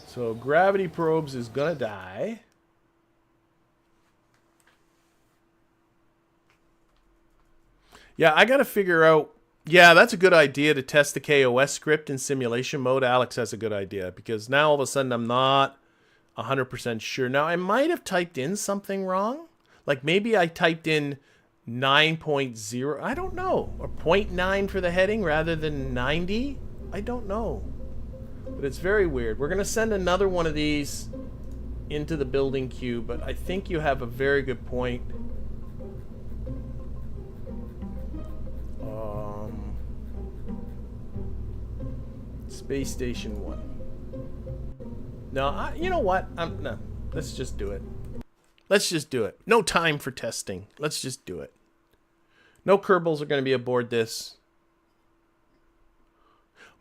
So gravity probes is gonna die. Yeah, I gotta figure out... Yeah, that's a good idea to test the KOS script in simulation mode. Alex has a good idea, because now all of a sudden I'm not 100% sure. Now, I might have typed in something wrong. Like maybe I typed in 9.0, I don't know, or 0.9 for the heading rather than 90. I don't know, but it's very weird. We're gonna send another one of these into the building queue, but I think you have a very good point. Space Station 1. No, you know what? No, let's just do it. Let's just do it. No time for testing. Let's just do it. No Kerbals are going to be aboard this.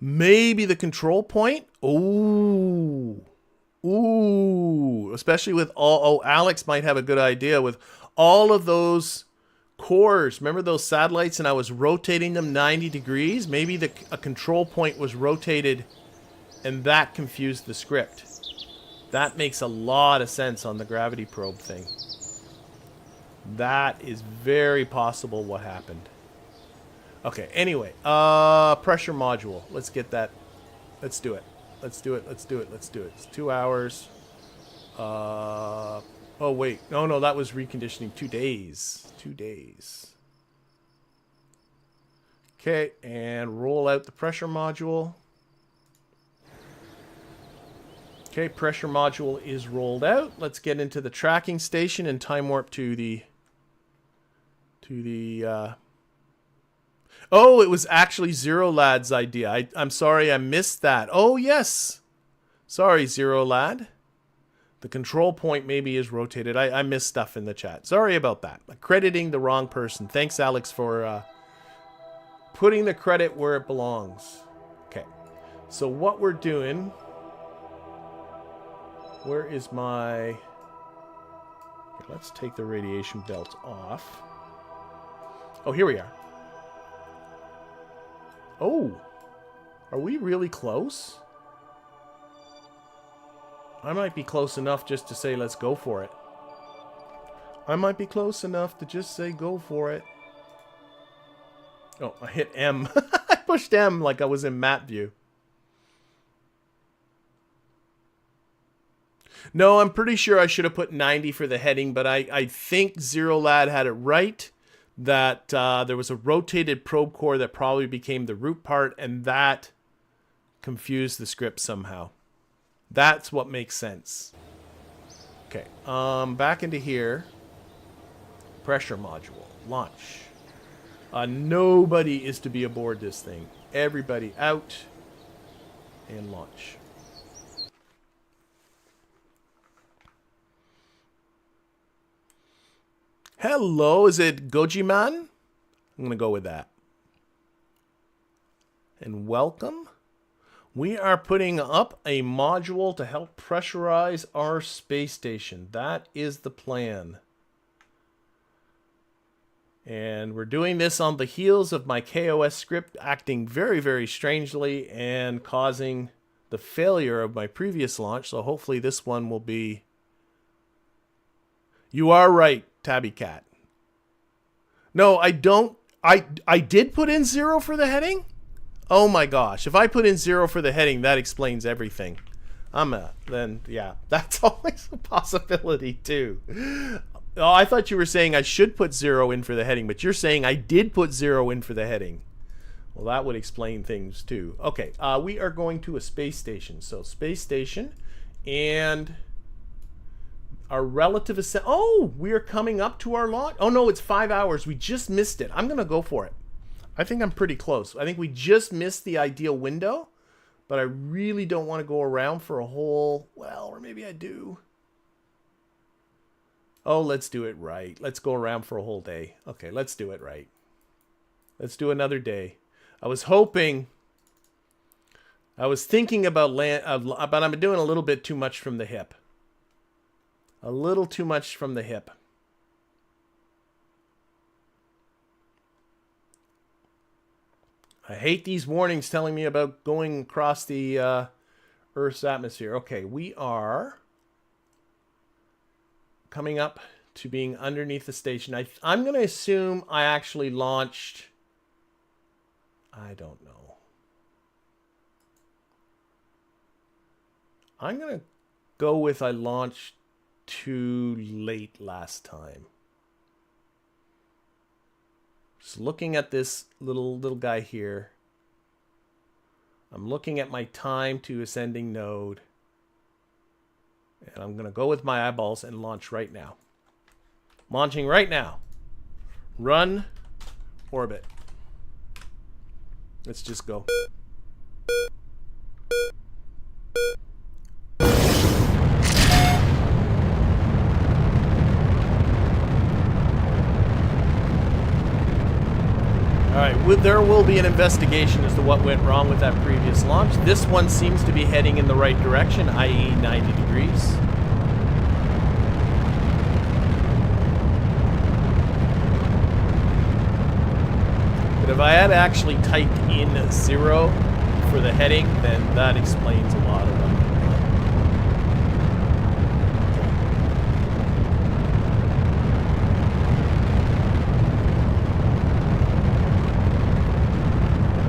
Maybe the control point? Ooh. Ooh. Especially with all... Oh, Alex might have a good idea with all of those cores. Remember those satellites and I was rotating them 90 degrees? Maybe a control point was rotated and that confused the script. That makes a lot of sense on the gravity probe thing. That is very possible what happened. Okay, anyway, pressure module. Let's get that. Let's do it. Let's do it. Let's do it. Let's do it. It's 2 hours. Oh, wait. No, that was reconditioning. 2 days. 2 days. Okay, and roll out the pressure module. Okay, pressure module is rolled out. Let's get into the tracking station and time warp to the... Oh, it was actually Zero Lad's idea. I'm sorry I missed that. Oh, yes. Sorry, Zero Lad. The control point maybe is rotated. I missed stuff in the chat. Sorry about that. I'm crediting the wrong person. Thanks, Alex, for putting the credit where it belongs. Okay. So what we're doing... Where is my... Here, let's take the radiation belt off. Oh, here we are. Oh, are we really close? I might be close enough just to say let's go for it. I might be close enough to just say go for it. Oh, I hit M. I pushed M like I was in map view. No, I'm pretty sure I should have put 90 for the heading, but I think Zero Lad had it right. That there was a rotated probe core that probably became the root part, and that confused the script somehow. That's what makes sense. Okay, back into here. Pressure module, launch. Nobody is to be aboard this thing. Everybody out and launch. Hello, is it Gojiman? I'm going to go with that. And welcome. We are putting up a module to help pressurize our space station. That is the plan. And we're doing this on the heels of my KOS script acting very, very strangely and causing the failure of my previous launch. So hopefully this one will be... You are right, Tabby Cat. No, I don't. I did put in 0 for the heading? Oh my gosh. If I put in 0 for the heading, that explains everything. Then, yeah, that's always a possibility too. Oh, I thought you were saying I should put 0 in for the heading, but you're saying I did put 0 in for the heading. Well, that would explain things too. Okay, we are going to a space station. So, space station and... Our relative ascent. Oh, we are coming up to our launch. Oh, no, it's 5 hours. We just missed it. I'm going to go for it. I think I'm pretty close. I think we just missed the ideal window, but I really don't want to go around for a whole... Well, or maybe I do. Oh, let's do it right. Let's go around for a whole day. Okay, let's do it right. Let's do another day. I was hoping... I was thinking about land... but I'm doing a little bit too much from the hip. A little too much from the hip. I hate these warnings telling me about going across the Earth's atmosphere. Okay, we are coming up to being underneath the station. I'm going to assume I actually launched... I don't know. I'm going to go with I launched too late last time. So looking at this little guy here, I'm looking at my time to ascending node, and I'm going to go with my eyeballs and launch right now. Launching right now. Run orbit. Let's just go. All right, there will be an investigation as to what went wrong with that previous launch. This one seems to be heading in the right direction, i.e. 90 degrees. But if I had actually typed in 0 for the heading, then that explains a lot of them.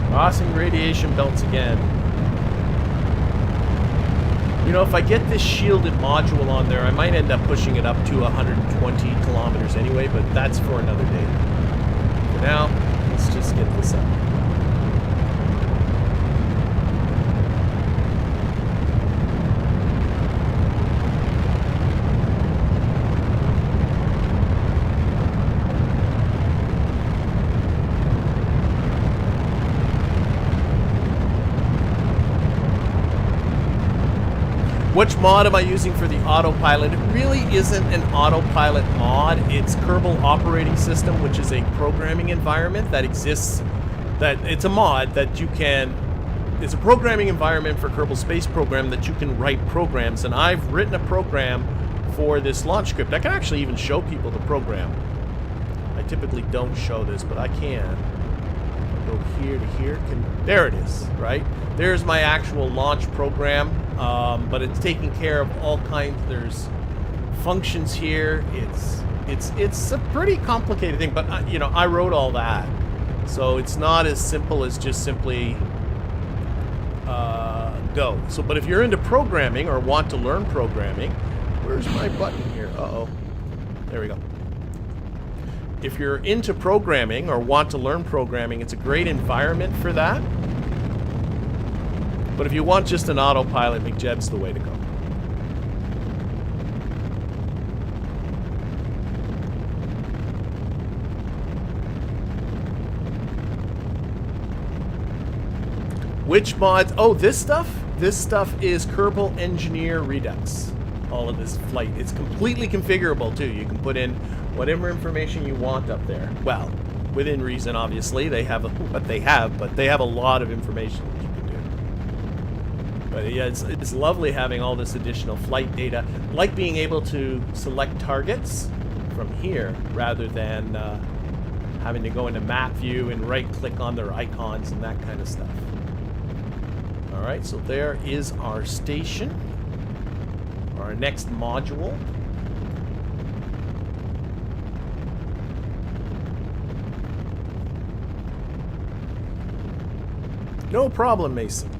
Crossing radiation belts again. You know, if I get this shielded module on there, I might end up pushing it up to 120 kilometers anyway, but that's for another day. For now, let's just get this up. Which mod am I using for the autopilot? It really isn't an autopilot mod. It's Kerbal operating system, which is a programming environment that exists. That it's a mod that you can. It's a programming environment for Kerbal Space Program that you can write programs. And I've written a program for this launch script. I can actually even show people the program. I typically don't show this, but I can. I'll go here to here. There it is. Right. There's my actual launch program. But it's taking care of all kinds. There's functions here. It's a pretty complicated thing, but you know, I wrote all that, so it's not as simple as just simply go. So, but if you're into programming or want to learn programming, where's my button here? Uh-oh, there we go. If you're into programming or want to learn programming, it's a great environment for that. But if you want just an autopilot, McJeb's the way to go. Which mods? Oh, this stuff? This stuff is Kerbal Engineer Redux. All of this flight. It's completely configurable, too. You can put in whatever information you want up there. Well, within reason, obviously. They have what they have, but they have a lot of information. But yeah, it's lovely having all this additional flight data. Like being able to select targets from here rather than having to go into map view and right-click on their icons and that kind of stuff. All right, so there is our station, our next module. No problem, Mason.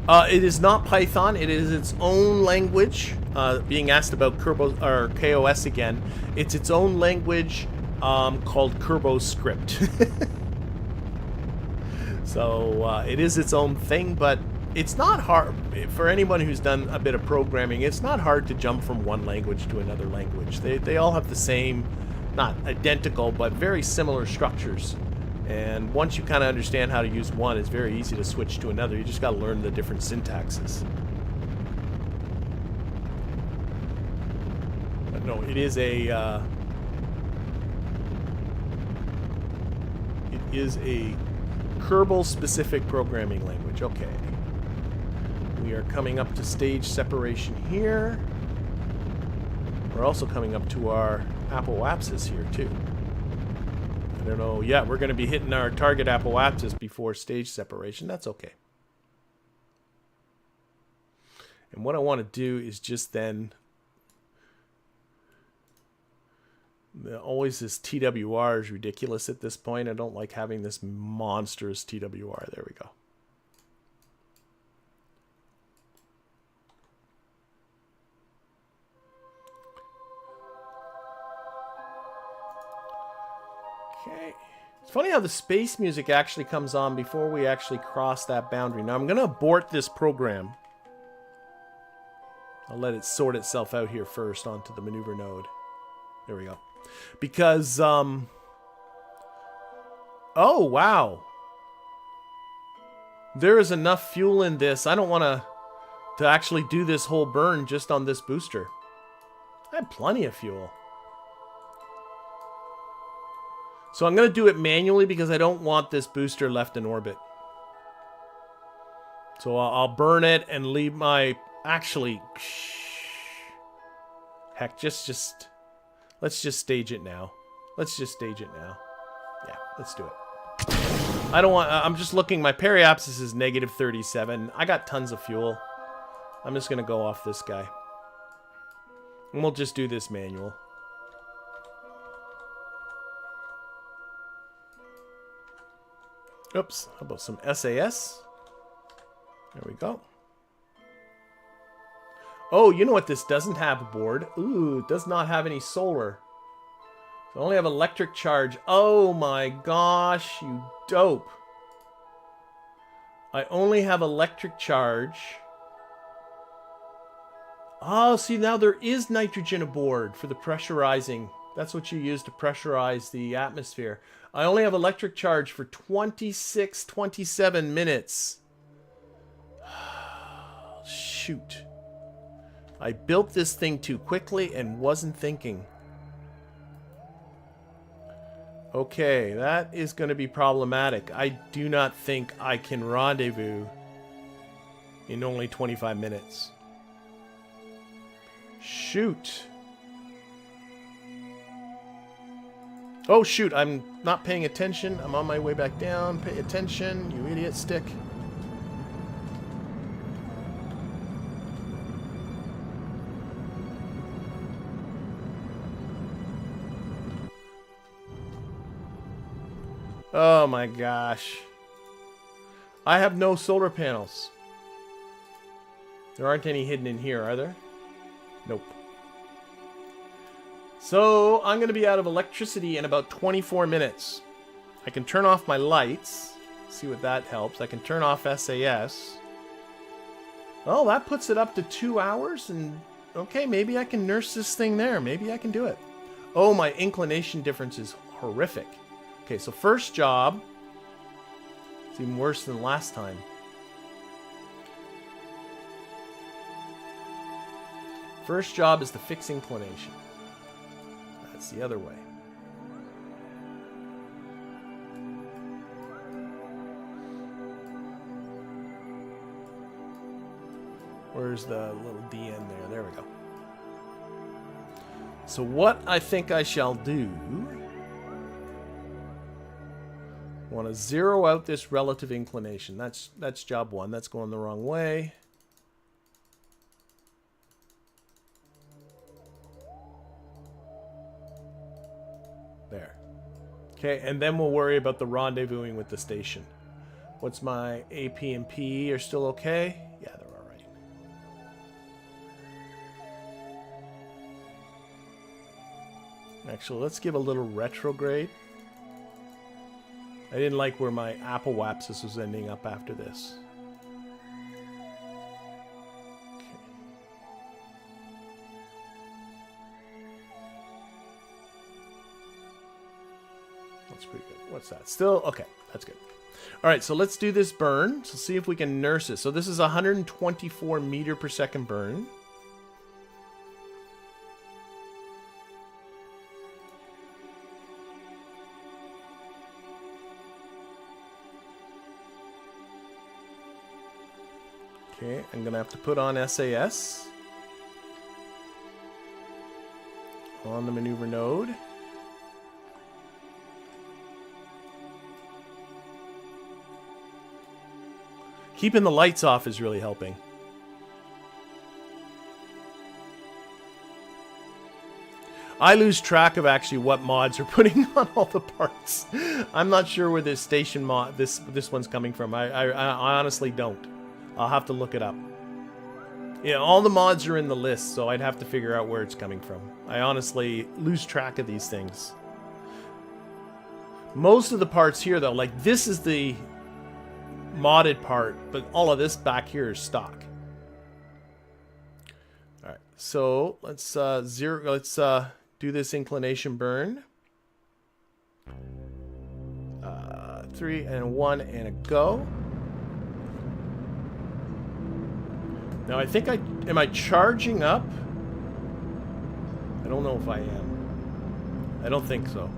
It is not Python. It is its own language. Being asked about Kerbal or KOS again, it's its own language called KerboScript. So it is its own thing, but it's not hard for anyone who's done a bit of programming. It's not hard to jump from one language to another language. They all have the same, not identical, but very similar structures. And once you kind of understand how to use one, it's very easy to switch to another. You just got to learn the different syntaxes. But no, it is a Kerbal-specific programming language. Okay. We are coming up to stage separation here. We're also coming up to our apoapsis here too. I don't know. Yeah, we're going to be hitting our target apoapsis before stage separation. That's okay. And what I want to do is just then... Always this TWR is ridiculous at this point. I don't like having this monstrous TWR. There we go. Okay. It's funny how the space music actually comes on before we actually cross that boundary. Now I'm going to abort this program. I'll let it sort itself out here first onto the maneuver node. There we go. Because, oh, wow. There is enough fuel in this. I don't want to actually do this whole burn just on this booster. I have plenty of fuel. So I'm going to do it manually because I don't want this booster left in orbit. So I'll burn it and leave my... Actually... Heck, let's just stage it now. Let's just stage it now. Yeah, let's do it. I don't want... I'm just looking. My periapsis is negative 37. I got tons of fuel. I'm just going to go off this guy. And we'll just do this manual. Oops. How about some SAS? There we go. Oh, you know what this doesn't have aboard? Ooh, it does not have any solar. So I only have electric charge. Oh my gosh, you dope. I only have electric charge. Oh, see, now there is nitrogen aboard for the pressurizing. That's what you use to pressurize the atmosphere. I only have electric charge for 27 minutes. Shoot. I built this thing too quickly and wasn't thinking. Okay, that is going to be problematic. I do not think I can rendezvous in only 25 minutes. Shoot. Oh, shoot. I'm not paying attention. I'm on my way back down. Pay attention, you idiot stick. Oh my gosh. I have no solar panels. There aren't any hidden in here, are there? Nope. So, I'm going to be out of electricity in about 24 minutes. I can turn off my lights. See what that helps. I can turn off SAS. Oh, that puts it up to 2 hours. And okay, maybe I can nurse this thing there. Maybe I can do it. Oh, my inclination difference is horrific. Okay, so first job. It's even worse than last time. First job is to fix inclination. That's the other way. Where's the little DN there? There we go. So what I think I shall do... I want to zero out this relative inclination. That's job one. That's going the wrong way. There. Okay, and then we'll worry about the rendezvousing with the station. What's my AP and PE are still okay? Yeah, they're all right. Actually, let's give a little retrograde. I didn't like where my apoapsis was ending up after this. Okay. That's pretty good. What's that? Still? Okay, that's good. All right, so let's do this burn. So see if we can nurse it. So this is a 124 meter per second burn. Okay, I'm going to have to put on SAS on the maneuver node. Keeping the lights off is really helping. I lose track of actually what mods are putting on all the parts. I'm not sure where this station mod, this one's coming from. I honestly don't. I'll have to look it up. Yeah, all the mods are in the list, so I'd have to figure out where it's coming from. I honestly lose track of these things. Most of the parts here, though, like this is the modded part, but all of this back here is stock. All right, so let's do this inclination burn. 3 and 1 and a go. Now I think am I charging up? I don't know if I am. I don't think so.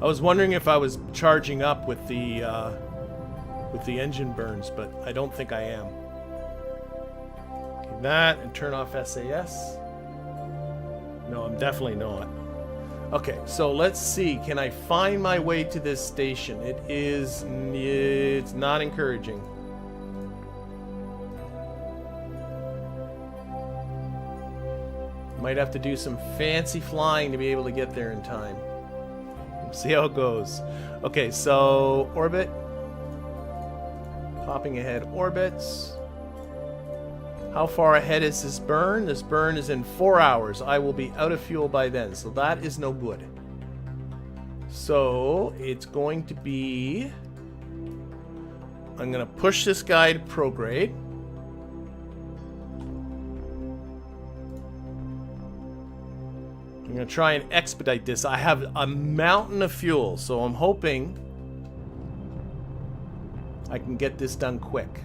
I was wondering if I was charging up with the engine burns, but I don't think I am. Okay, that and turn off SAS. No, I'm definitely not. Okay, so let's see. Can I find my way to this station? It's not encouraging. Might have to do some fancy flying to be able to get there in time. We'll see how it goes. Okay, so orbit. Popping ahead orbits. How far ahead is this burn? This burn is in 4 hours. I will be out of fuel by then, so that is no good. So it's going to be... I'm going to push this guy to prograde. I'm going to try and expedite this. I have a mountain of fuel, so I'm hoping I can get this done quick.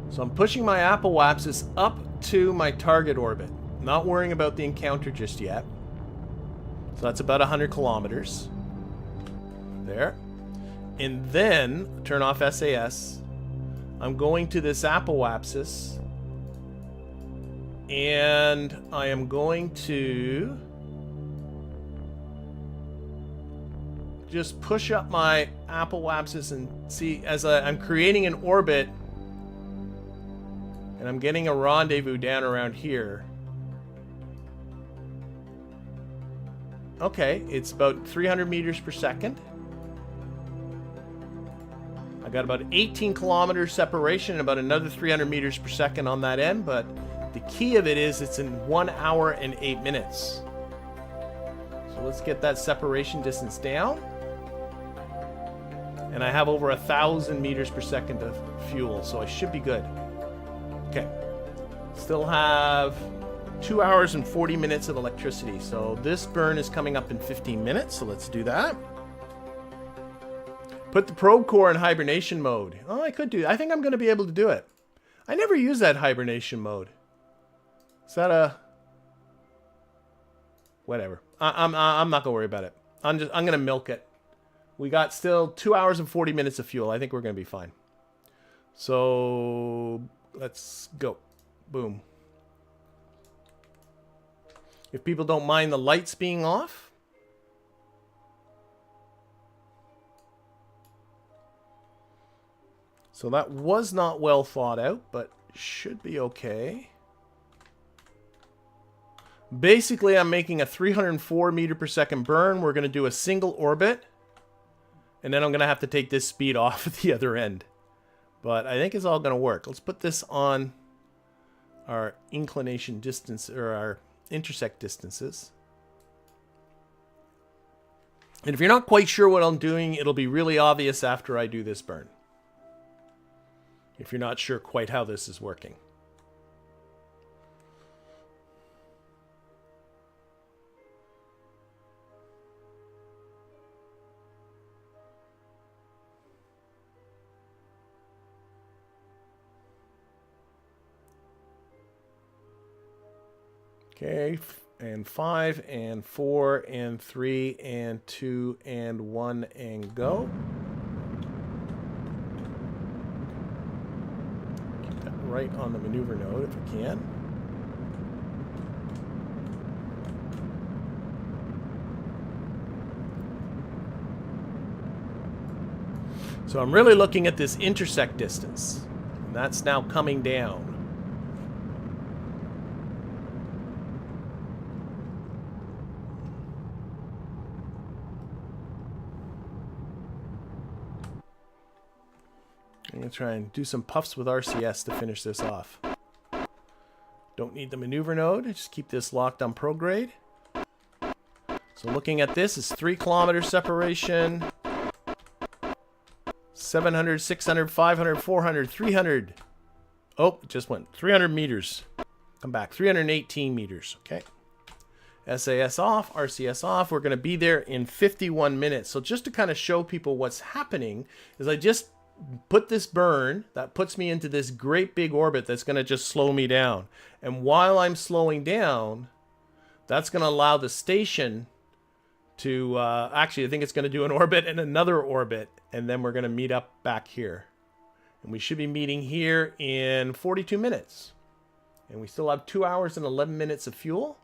So I'm pushing my apoapsis up to my target orbit. Not worrying about the encounter just yet. So that's about 100 kilometers. There. And then, turn off SAS. I'm going to this apoapsis. And I am going to just push up my apoapsis and see, as I'm creating an orbit, and I'm getting a rendezvous down around here. Okay, it's about 300 meters per second. I got about 18 kilometers separation and about another 300 meters per second on that end, but the key of it is it's in 1 hour and 8 minutes. So let's get that separation distance down. And I have over 1,000 meters per second of fuel, so I should be good. Okay. Still have 2 hours and 40 minutes of electricity. So this burn is coming up in 15 minutes, so let's do that. Put the probe core in hibernation mode. Oh, I could do that. I think I'm going to be able to do it. I never use that hibernation mode. Is that a... Whatever. I'm not going to worry about it. I'm going to milk it. We got still 2 hours and 40 minutes of fuel. I think we're going to be fine. So let's go. Boom. If people don't mind the lights being off. So that was not well thought out, but should be okay. Basically, I'm making a 304 meter per second burn. We're going to do a single orbit. And then I'm going to have to take this speed off at the other end. But I think it's all going to work. Let's put this on our inclination distance, or our intersect distances. And if you're not quite sure what I'm doing, it'll be really obvious after I do this burn. If you're not sure quite how this is working. Okay, and 5, and 4, and 3, and 2, and 1, and go. Keep that right on the maneuver node if I can. So I'm really looking at this intersect distance. And that's now coming down. I'm going to try and do some puffs with RCS to finish this off. Don't need the maneuver node. Just keep this locked on prograde. So looking at this is 3 kilometer separation. 700, 600, 500, 400, 300. Oh, it just went 300 meters. Come back, 318 meters. Okay. SAS off, RCS off. We're going to be there in 51 minutes. So just to kind of show people what's happening is I just put this burn that puts me into this great big orbit that's going to just slow me down. And while I'm slowing down, that's going to allow the station to actually, I think it's going to do an orbit and another orbit, and then we're going to meet up back here. And we should be meeting here in 42 minutes. And we still have 2 hours and 11 minutes of fuel,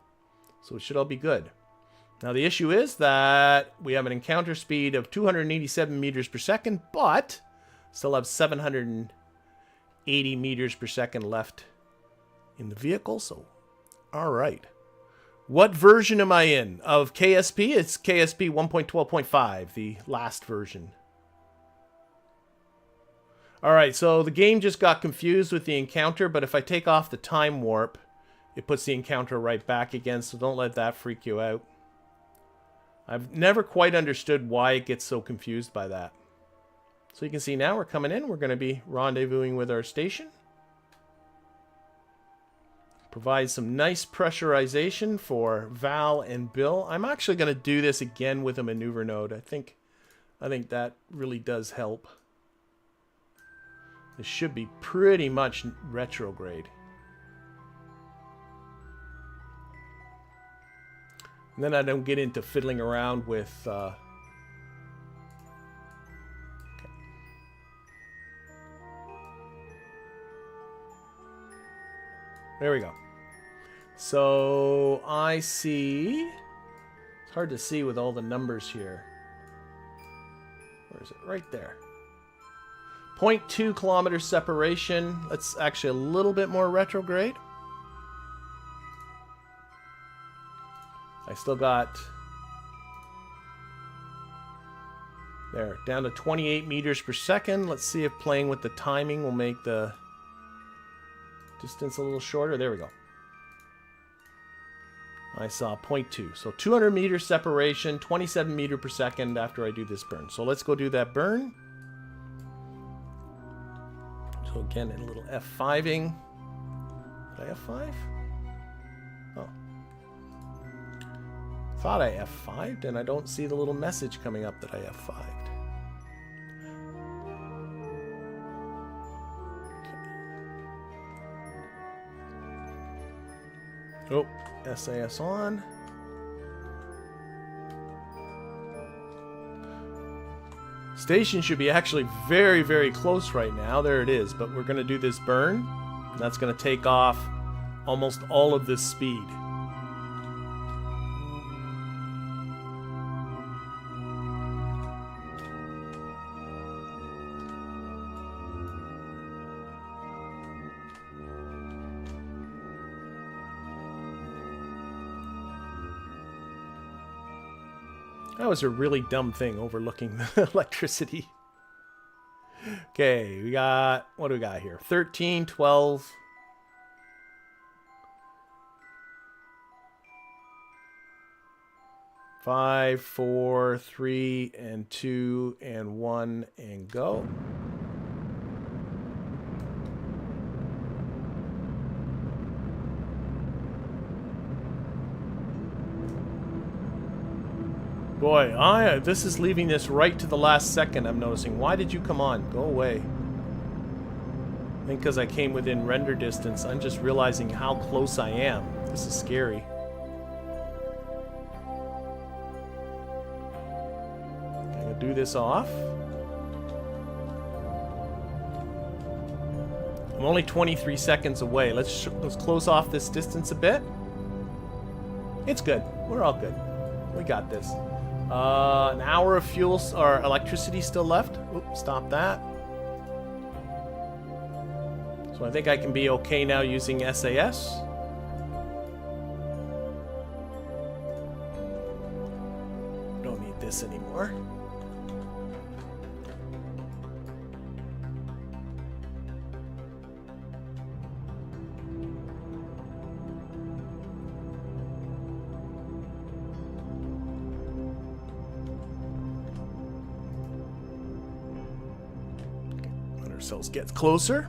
so it should all be good. Now the issue is that we have an encounter speed of 287 meters per second, but still have 780 meters per second left in the vehicle, so all right. What version am I in of KSP? It's KSP 1.12.5, the last version. All right, so the game just got confused with the encounter, but if I take off the time warp, it puts the encounter right back again, so don't let that freak you out. I've never quite understood why it gets so confused by that. So you can see now we're coming in. We're going to be rendezvousing with our station. Provide some nice pressurization for Val and Bill. I'm actually going to do this again with a maneuver node. I think that really does help. This should be pretty much retrograde. And then I don't get into fiddling around with... okay. There we go. So I see... It's hard to see with all the numbers here. Where is it? Right there. 0.2 kilometer separation. That's actually a little bit more retrograde. I still got... There, down to 28 meters per second. Let's see if playing with the timing will make the distance a little shorter. There we go. I saw 0.2. So 200 meter separation, 27 meter per second after I do this burn. So let's go do that burn. So again, a little F5ing. Did I F5? Oh. Thought I F5'd, and I don't see the little message coming up that I F5'd. Okay. Oh, SAS on. Station should be actually very, very close right now. There it is. But we're going to do this burn. And that's going to take off almost all of this speed. That was a really dumb thing, overlooking the electricity. Okay, we got, what do we got here? 13, 12. Five, 4, 3, and 2, and 1, and go. Boy, this is leaving this right to the last second, I'm noticing. Why did you come on? Go away. I think because I came within render distance. I'm just realizing how close I am. This is scary. I'm going to do this off. I'm only 23 seconds away. Let's close off this distance a bit. It's good. We're all good. We got this. An hour of fuel or electricity still left. Oops, stop that. So I think I can be okay now using SAS. Don't need this anymore. ourselves get closer.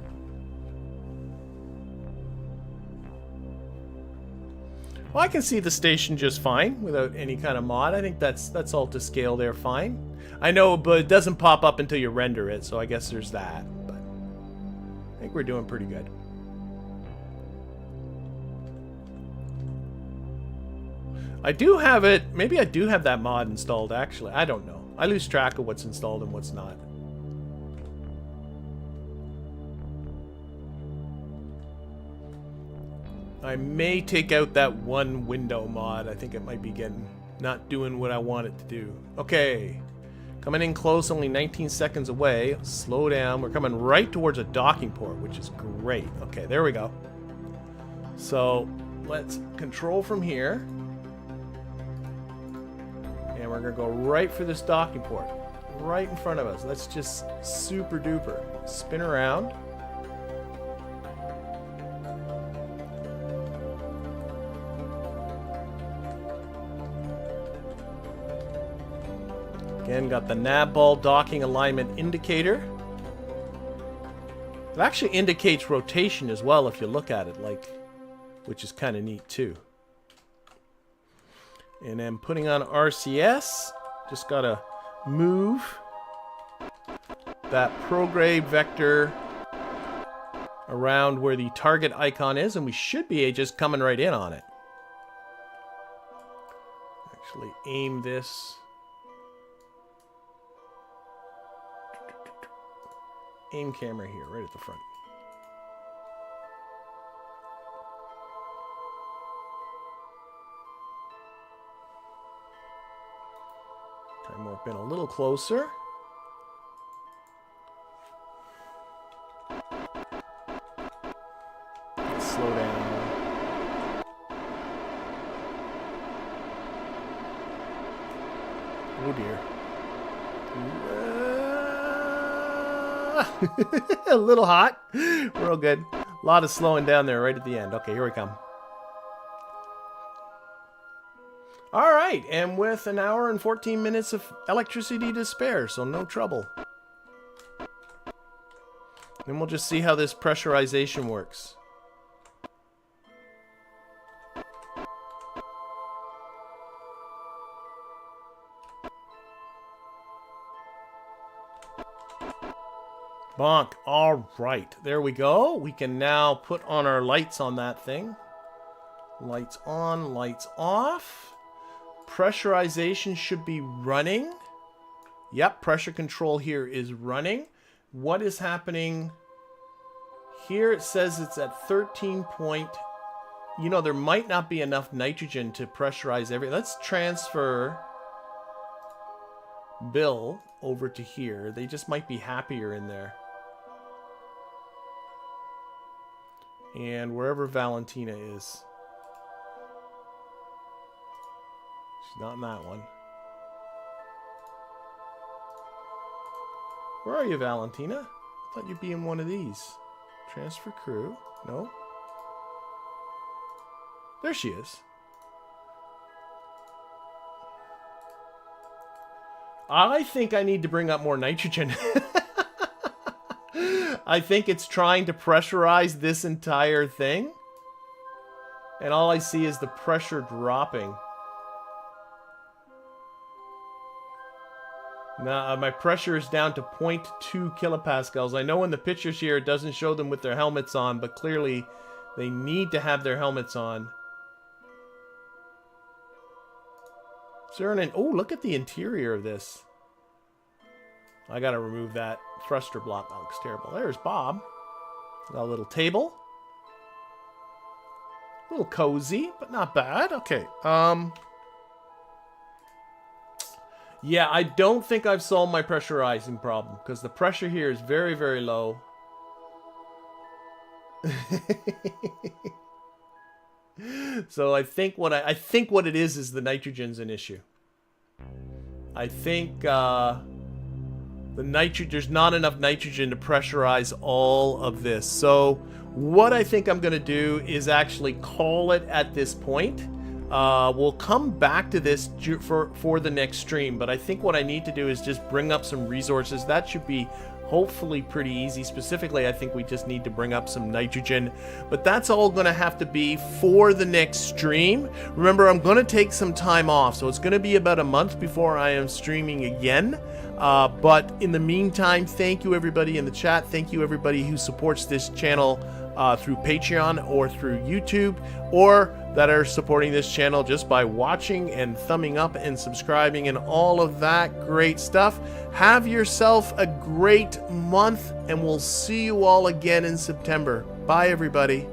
Well, I can see the station just fine without any kind of mod. I think that's all to scale there fine. I know, but it doesn't pop up until you render it, so I guess there's that. But I think we're doing pretty good. I do have it. Maybe I do have that mod installed, actually. I don't know. I lose track of what's installed and what's not. I may take out that one window mod. I think it might be not doing what I want it to do. Okay. Coming in close, only 19 seconds away. Slow down. We're coming right towards a docking port, which is great. Okay, there we go. So, let's control from here. And we're going to go right for this docking port. Right in front of us. Let's just super duper. Spin around. Again, got the nav ball docking alignment indicator. It actually indicates rotation as well if you look at it, like, which is kind of neat too. And then putting on RCS, just gotta move that prograde vector around where the target icon is, and we should be just coming right in on it. Actually aim this. Aim camera here, right at the front. Try and warp in a little closer. Let's slow down. Oh dear. A little hot. We're all good. A lot of slowing down there right at the end. Okay, here we come. All right, and with an hour and 14 minutes of electricity to spare, so no trouble. Then we'll just see how this pressurization works. Bonk. All right, there we go. We can now put on our lights on that thing. Lights on, lights off. Pressurization should be running. Yep, pressure control here is running. What is happening here? It says it's at 13 point. You know, there might not be enough nitrogen to pressurize everything. Let's transfer Bill over to here. They just might be happier in there. And wherever Valentina is. She's not in that one. Where are you, Valentina? I thought you'd be in one of these. Transfer crew. No. There she is. I think I need to bring up more nitrogen. I think it's trying to pressurize this entire thing. And all I see is the pressure dropping. Now, my pressure is down to 0.2 kilopascals. I know in the pictures here it doesn't show them with their helmets on, but clearly they need to have their helmets on. Is there an... Oh, look at the interior of this. I gotta remove that thruster block. That looks terrible. There's Bob. Got a little table. A little cozy, but not bad. Okay. Yeah, I don't think I've solved my pressurizing problem because the pressure here is very, very low. So I think what it is the nitrogen's an issue. I think there's not enough nitrogen to pressurize all of this. So what I think I'm going to do is actually call it at this point. We'll come back to this for the next stream, but I think what I need to do is just bring up some resources. That should be hopefully pretty easy. Specifically, I think we just need to bring up some nitrogen, but that's all going to have to be for the next stream. Remember, I'm going to take some time off, so it's going to be about a month before I am streaming again. But in the meantime, thank you everybody in the chat. Thank you everybody who supports this channel through Patreon or through YouTube, or that are supporting this channel just by watching and thumbing up and subscribing and all of that great stuff. Have yourself a great month, and we'll see you all again in September. Bye, everybody.